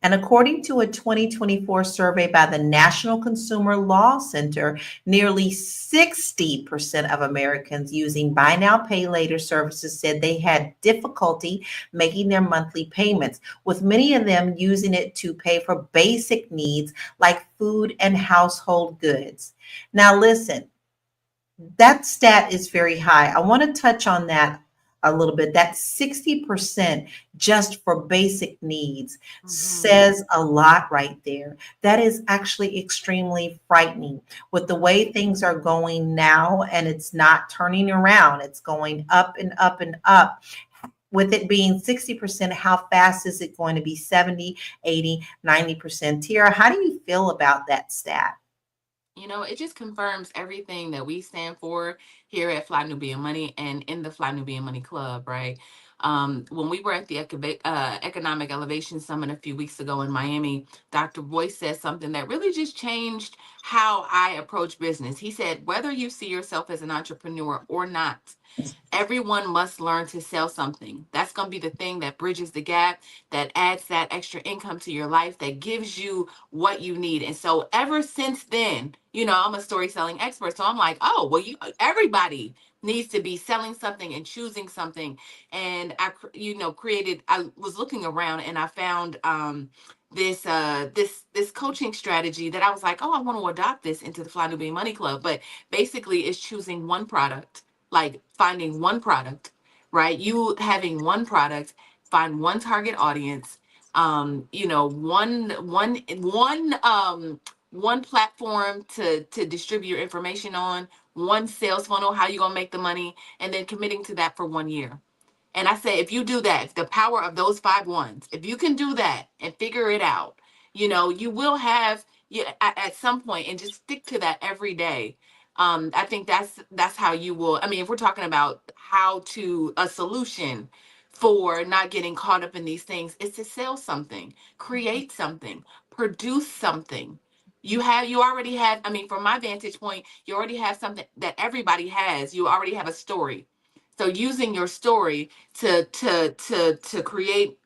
And according to a 2024 survey by the National Consumer Law Center, nearly 60% of Americans using buy now, pay later services said they had difficulty making their monthly payments, with many of them using it to pay for basic needs like food and household goods. Now, listen, that stat is very high. I want to touch on that a little bit. That 60% just for basic needs says a lot right there. That is actually extremely frightening with the way things are going now, and it's not turning around. It's going up and up and up. With it being 60%, how fast is it going to be 70, 80, 90%? Tiara, how do you feel about that stat? You know, it just confirms everything that we stand for here at Fly Nubian Money and in the Fly Nubian Money Club, right? When we were at the Economic Elevation Summit a few weeks ago in Miami, Dr. Boyce said something that really just changed how I approach business. He said, whether you see yourself as an entrepreneur or not, everyone must learn to sell something. That's going to be the thing that bridges the gap, that adds that extra income to your life, that gives you what you need. And so ever since then, you know, I'm a story selling expert. So I'm like, oh, well, everybody needs to be selling something and choosing something. And I was looking around and I found this coaching strategy that I was like, oh, I want to adopt this into the Fly Nubian Money Club. But basically it's choosing one product, like finding one product, right? You having one product, find one target audience, one platform to distribute your information on, one sales funnel, how you gonna make the money, and then committing to that for 1 year. And I say, if you do that, the power of those 5 1s, if you can do that and figure it out, you know, you will have at some point, and just stick to that every day. I think that's how you will. I mean, if we're talking about how to a solution for not getting caught up in these things, is to sell something, create something, produce something. You already have, I mean, from my vantage point, you already have something that everybody has. You already have a story. So using your story to create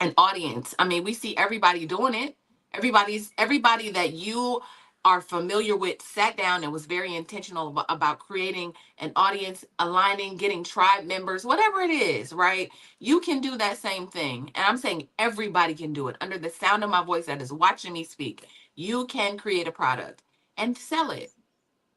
an audience. I mean, we see everybody doing it. Everybody that you are familiar with sat down and was very intentional about creating an audience, aligning, getting tribe members, whatever it is, right? You can do that same thing. And I'm saying everybody can do it under the sound of my voice that is watching me speak. You can create a product and sell it.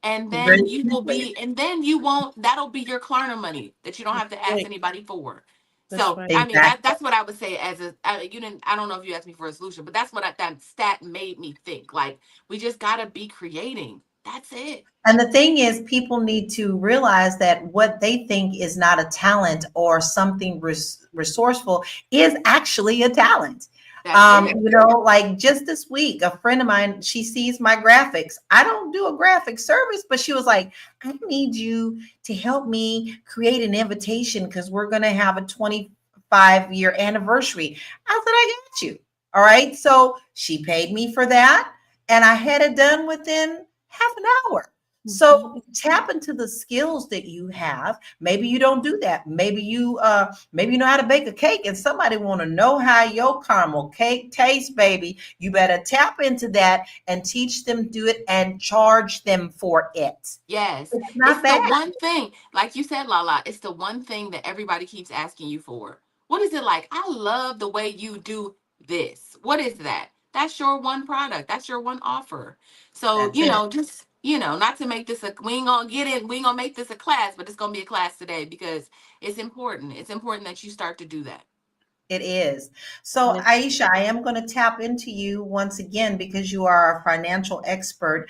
And then Very you will simply. be, and then you won't, that'll be your Klarna money that you don't have to ask Right. anybody for. That's So, right. I mean, Exactly. that's what I would say as you didn't, I don't know if you asked me for a solution, but that's what that stat made me think. Like, we just got to be creating. That's it. And the thing is, people need to realize that what they think is not a talent or something resourceful is actually a talent. That's it. Like just this week, a friend of mine, she sees my graphics. I don't do a graphic service, but she was like, I need you to help me create an invitation because we're going to have a 25-year anniversary. I said, I got you. All right. So she paid me for that, and I had it done within half an hour. So tap into the skills that you have. Maybe you don't do that. Maybe you know how to bake a cake, and somebody want to know how your caramel cake tastes, baby. You better tap into that and teach them to do it and charge them for it. Yes. It's not It's the bad. one thing, like you said, Lala, it's the one thing that everybody keeps asking you for. What is it like? I love the way you do this. What is that? That's your one product. That's your one offer. So, That's it. just, not to make this we ain't gonna get it, we ain't gonna make this a class, but it's gonna be a class today because it's important. It's important that you start to do that. It is. So, Yes. Aisha, I am going to tap into you once again because you are a financial expert.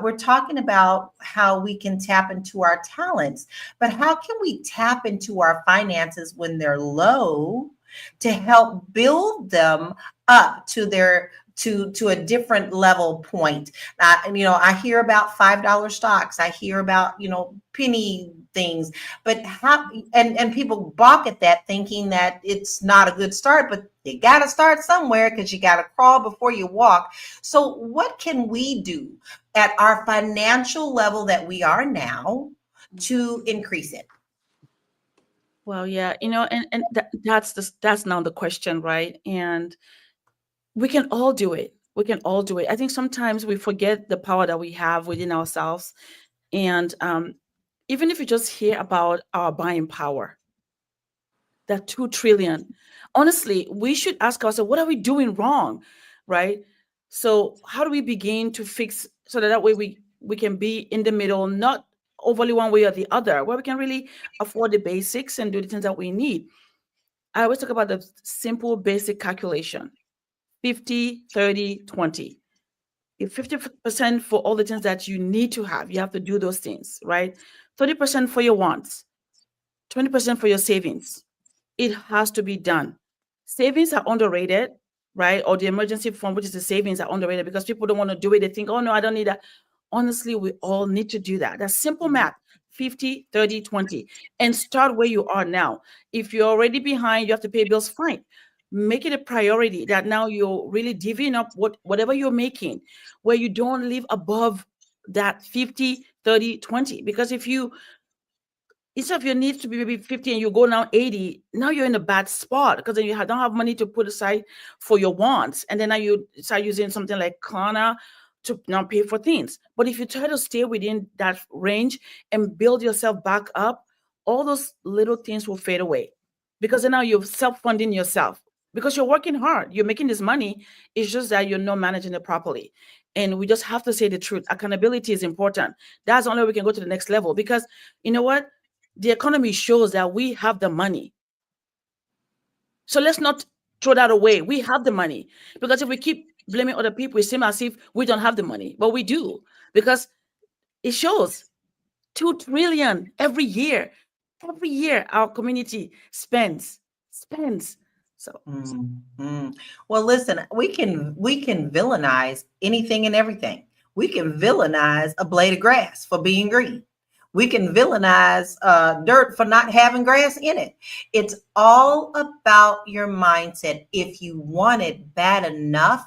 We're talking about how we can tap into our talents, but how can we tap into our finances when they're low to help build them up to their to a different level point? I hear about $5 stocks. I hear about penny things, but how and people balk at that thinking that it's not a good start, but you got to start somewhere because you got to crawl before you walk. So what can we do at our financial level that we are now to increase it? Well, yeah, and that's now the question, right? And We can all do it. We can all do it. I think sometimes we forget the power that we have within ourselves. And even if you just hear about our buying power, that 2 trillion, honestly, we should ask ourselves, what are we doing wrong? Right? So how do we begin to fix so that way we can be in the middle, not overly one way or the other, where we can really afford the basics and do the things that we need. I always talk about the simple basic calculation: 50, 30, 20. If 50% for all the things that you need to have, you have to do those things, right? 30% for your wants, 20% for your savings. It has to be done. Savings are underrated, right? Or the emergency fund, which is the savings, are underrated because people don't want to do it. They think, oh no, I don't need that. Honestly, we all need to do that. That's simple math: 50, 30, 20. And start where you are now. If you're already behind, you have to pay bills, fine. Make it a priority that now you're really divvying up whatever you're making, where you don't live above that 50, 30, 20. Because if you, instead of your needs to be maybe 50 and you go now 80, now you're in a bad spot because then you don't have money to put aside for your wants. And then now you start using something like Klarna to not pay for things. But if you try to stay within that range and build yourself back up, all those little things will fade away because then now you're self-funding yourself because you're working hard. You're making this money. It's just that you're not managing it properly. And we just have to say the truth. Accountability is important. That's the only way we can go to the next level because you know what? The economy shows that we have the money. So let's not throw that away. We have the money. Because if we keep blaming other people, it seems as if we don't have the money. But we do. Because it shows 2 trillion every year. Every year our community spends. So Well, listen, we can villainize anything and everything. We can villainize a blade of grass for being green. We can villainize dirt for not having grass in it. It's all about your mindset. If you want it bad enough,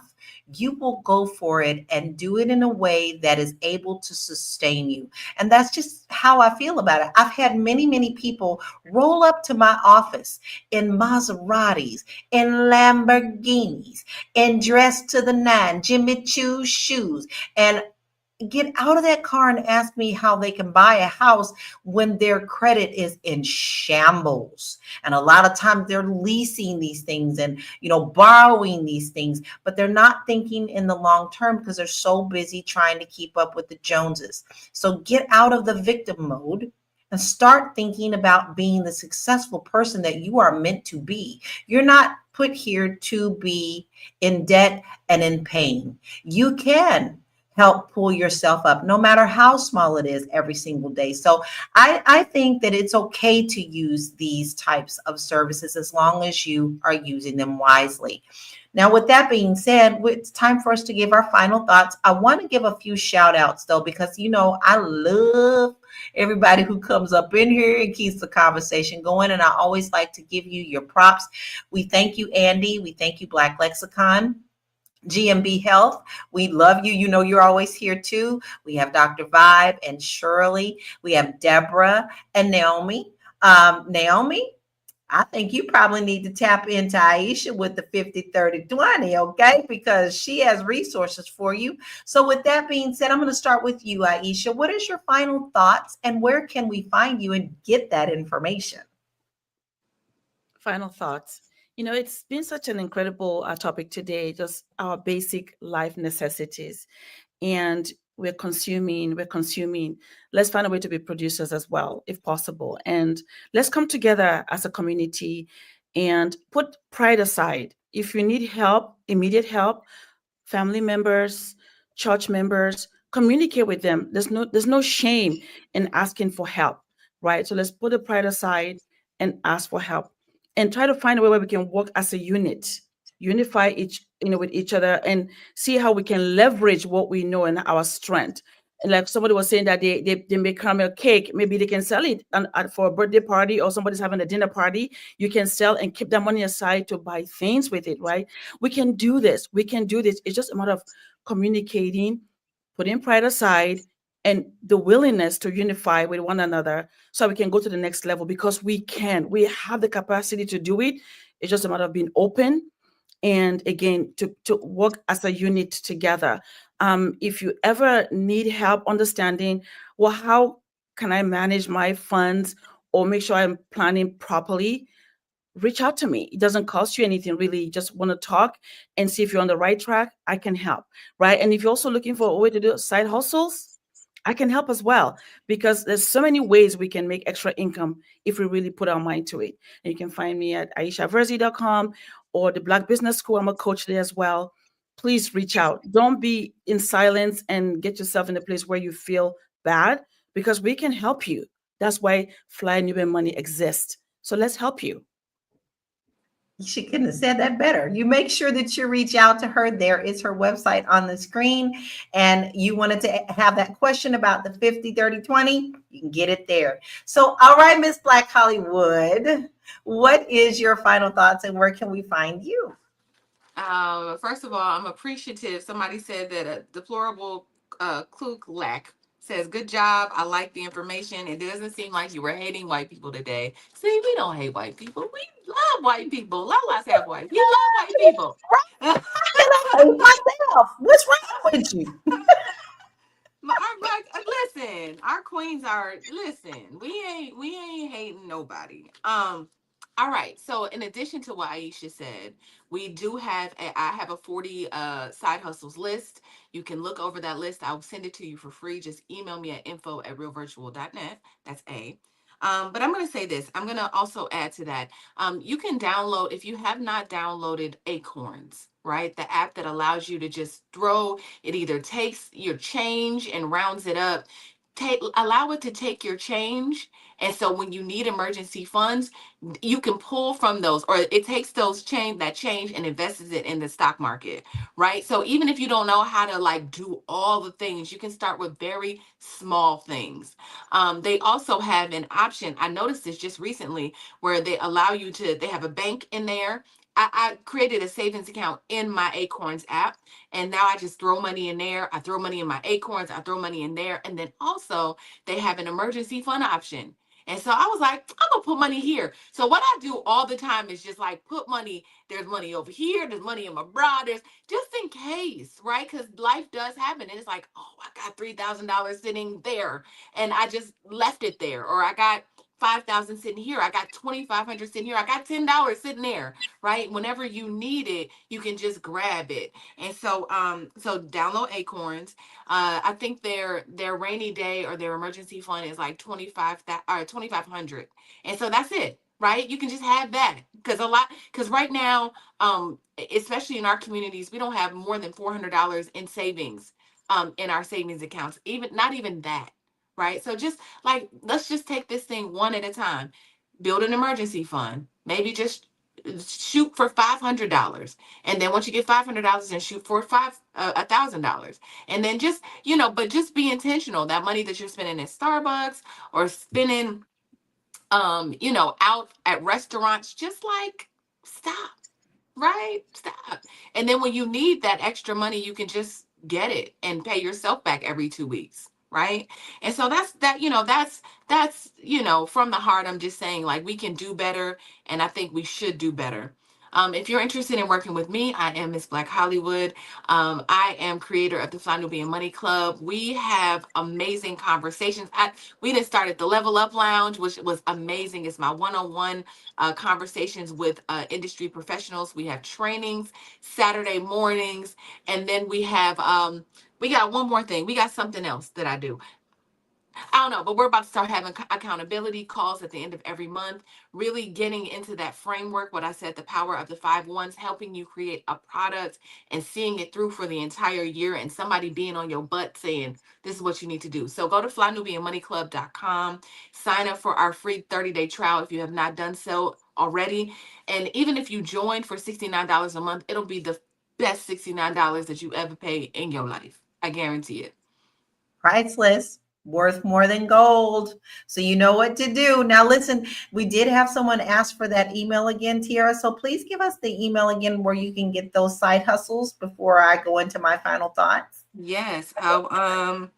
you will go for it and do it in a way that is able to sustain you. And that's just how I feel about it. I've had many, many people roll up to my office in Maseratis, in Lamborghinis, and dressed to the nine, Jimmy Choo shoes, and get out of that car and ask me how they can buy a house when their credit is in shambles. And a lot of times they're leasing these things and, borrowing these things, but they're not thinking in the long term because they're so busy trying to keep up with the Joneses. So get out of the victim mode and start thinking about being the successful person that you are meant to be. You're not put here to be in debt and in pain. You can help pull yourself up, no matter how small it is, every single day. So I think that it's okay to use these types of services as long as you are using them wisely. Now, with that being said, it's time for us to give our final thoughts. I want to give a few shout outs though, because I love everybody who comes up in here and keeps the conversation going. And I always like to give you your props. We thank you, Andy. We thank you, Black Lexicon. GMB Health, we love you. You're always here too. We have Dr. Vibe and Shirley. We have Deborah and Naomi. Naomi, I think you probably need to tap into Aisha with the 50, 30, 20, okay? Because she has resources for you. So with that being said, I'm going to start with you, Aisha. What is your final thoughts and where can we find you and get that information? final thoughts. It's been such an incredible topic today, just our basic life necessities. And we're consuming. Let's find a way to be producers as well, if possible. And let's come together as a community and put pride aside. If you need help, immediate help, family members, church members, communicate with them. There's no shame in asking for help, right? So let's put the pride aside and ask for help and try to find a way where we can work as a unit, unify with each other and see how we can leverage what we know and our strength. And like somebody was saying that they make caramel cake, maybe they can sell it for a birthday party or somebody's having a dinner party. You can sell and keep that money aside to buy things with it, right? We can do this. It's just a matter of communicating, putting pride aside, and the willingness to unify with one another so we can go to the next level because we have the capacity to do it. It's just a matter of being open and again, to work as a unit together. If you ever need help understanding, well, how can I manage my funds or make sure I'm planning properly, reach out to me. It doesn't cost you anything really. You just want to talk and see if you're on the right track. I can help, right? And if you're also looking for a way to do side hustles, I can help as well, because there's so many ways we can make extra income if we really put our mind to it. And you can find me at aishaverzi.com or the Black Business School. I'm a coach there as well. Please reach out. Don't be in silence and get yourself in a place where you feel bad, because we can help you. That's why Fly Nubian Money exists. So let's help you. She couldn't have said that better. You make sure that you reach out to her. There is her website on the screen. And you wanted to have that question about the 50, 30, 20, you can get it there. So, all right, Miss Black Hollywood, what is your final thoughts and where can we find you? First of all, I'm appreciative. Somebody said that a deplorable Kluk says, good job. I like the information. It doesn't seem like you were hating white people today. See, we don't hate white people. We love white people. Lala's half white. We love white people. Myself, what's wrong with you? Listen, our queens are, listen, we ain't hating nobody. All right. So in addition to what Aisha said, we do have I have a 40 side hustles list. You can look over that list. I'll send it to you for free. Just email me at info@realvirtual.net. That's A. But I'm going to say this. I'm going to also add to that. You can download, if you have not downloaded Acorns, right? The app that allows you to just throw, it either takes your change and rounds it up. Allow it to take your change. And so when you need emergency funds, you can pull from those, or it takes that change and invests it in the stock market, right? So even if you don't know how to like do all the things, you can start with very small things. They also have an option. I noticed this just recently where they allow you to, they have a bank in there. I created a savings account in my Acorns app, and now I just throw money in there. I throw money in my Acorns. I throw money in there. And then also they have an emergency fund option. And so I was like, I'm gonna put money here. So what I do all the time is just like put money, there's money over here, there's money in my bra, there's just in case, right? Because life does happen. And it's like, oh, I got $3,000 sitting there and I just left it there. Or I got 5,000 sitting here. I got 2,500 sitting here. I got $10 sitting there, right? Whenever you need it, you can just grab it. And so so download Acorns. I think their rainy day or their emergency fund is like 2,500, and so that's it, right? You can just have that because right now, especially in our communities, we don't have more than $400 in savings, in our savings accounts. Even not even that, right? So just like let's just take this thing one at a time. Build an emergency fund. Maybe just shoot for $500, and then once you get $500, then shoot for $1,000, and then just but just be intentional. That money that you're spending at Starbucks or spending out at restaurants, just like stop, right? Stop. And then when you need that extra money, you can just get it and pay yourself back every 2 weeks, right? And so that's from the heart. I'm just saying, like, we can do better, and I think we should do better. If you're interested in working with me, I am Miss Black Hollywood. I am creator of the Fly Nubian Money Club. We have amazing conversations. We just started the Level Up Lounge, which was amazing. It's my one-on-one conversations with industry professionals. We have trainings Saturday mornings, and then we got one more thing. We got something else that I do. I don't know, but we're about to start having accountability calls at the end of every month, really getting into that framework, what I said, the power of the 5 1s, helping you create a product and seeing it through for the entire year, and somebody being on your butt saying, this is what you need to do. So go to flynubianmoneyclub.com, sign up for our free 30-day trial if you have not done so already. And even if you join for $69 a month, it'll be the best $69 that you ever pay in your life. I guarantee it. Priceless, worth more than gold. So you know what to do. Now listen, we did have someone ask for that email again, Tiara. So please give us the email again where you can get those side hustles before I go into my final thoughts. Yes. Meow,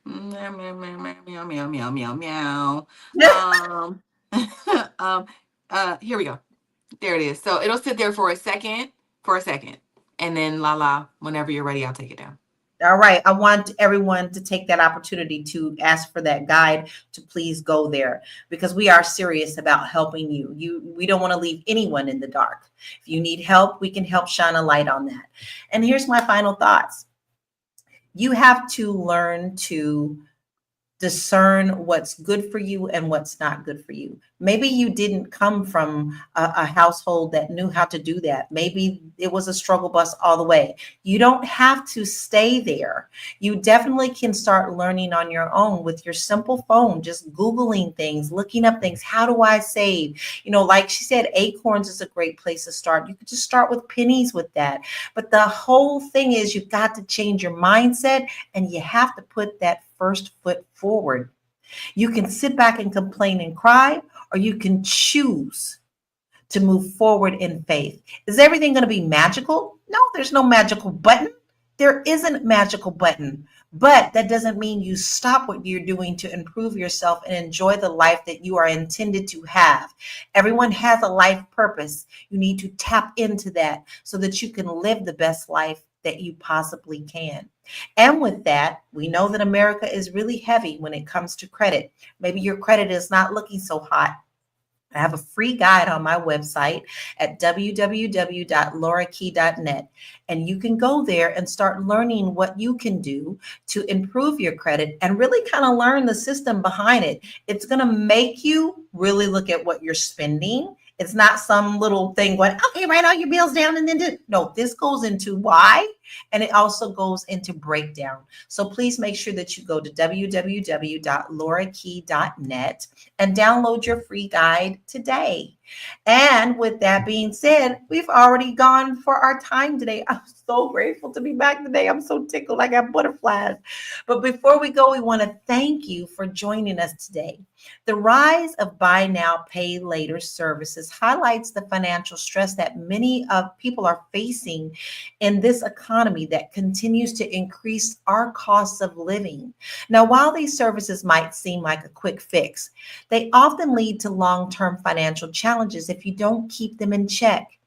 meow, meow, meow, meow, meow, meow, meow. Here we go. There it is. So it'll sit there for a second. for a second. And then Lala, whenever you're ready, I'll take it down. All right. I want everyone to take that opportunity to ask for that guide to please go there, because we are serious about helping you. We don't want to leave anyone in the dark. If you need help, we can help shine a light on that. And here's my final thoughts. You have to learn to discern what's good for you and what's not good for you. Maybe you didn't come from a household that knew how to do that. Maybe it was a struggle bus all the way. You don't have to stay there. You definitely can start learning on your own with your simple phone, just Googling things, looking up things. How do I save? Like she said, Acorns is a great place to start. You could just start with pennies with that. But the whole thing is you've got to change your mindset, and you have to put that first foot forward. You can sit back and complain and cry, or you can choose to move forward in faith. Is everything going to be magical? No, there's no magical button. There isn't a magical button, but that doesn't mean you stop what you're doing to improve yourself and enjoy the life that you are intended to have. Everyone has a life purpose. You need to tap into that so that you can live the best life that you possibly can. And with that, we know that America is really heavy when it comes to credit. Maybe your credit is not looking so hot. I have a free guide on my website at www.laurakey.net. And you can go there and start learning what you can do to improve your credit and really kind of learn the system behind it. It's going to make you really look at what you're spending. It's not some little thing going, okay, write all your bills down and then do. No, this goes into why, and it also goes into breakdown. So please make sure that you go to www.laurakey.net and download your free guide today. And with that being said, we've already gone for our time today. I'm so grateful to be back today. I'm so tickled. I got butterflies. But before we go, we want to thank you for joining us today. The rise of buy now, pay later services highlights the financial stress that many of people are facing in this economy that continues to increase our costs of living. Now, while these services might seem like a quick fix, they often lead to long-term financial challenges if you don't keep them in check.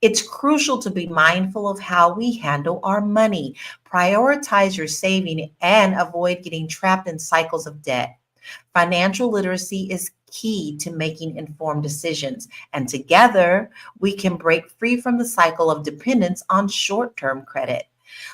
It's crucial to be mindful of how we handle our money, prioritize your saving, and avoid getting trapped in cycles of debt. Financial literacy is key to making informed decisions, and together we can break free from the cycle of dependence on short-term credit.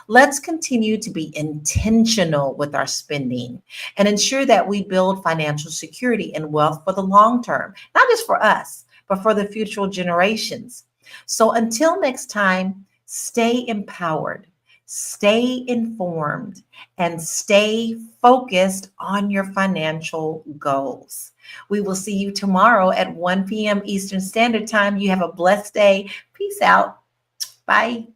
Let's continue to be intentional with our spending and ensure that we build financial security and wealth for the long term, not just for us, but for the future generations. So until next time, stay empowered, stay informed, and stay focused on your financial goals. We will see you tomorrow at 1 p.m. Eastern Standard Time. You have a blessed day. Peace out. Bye.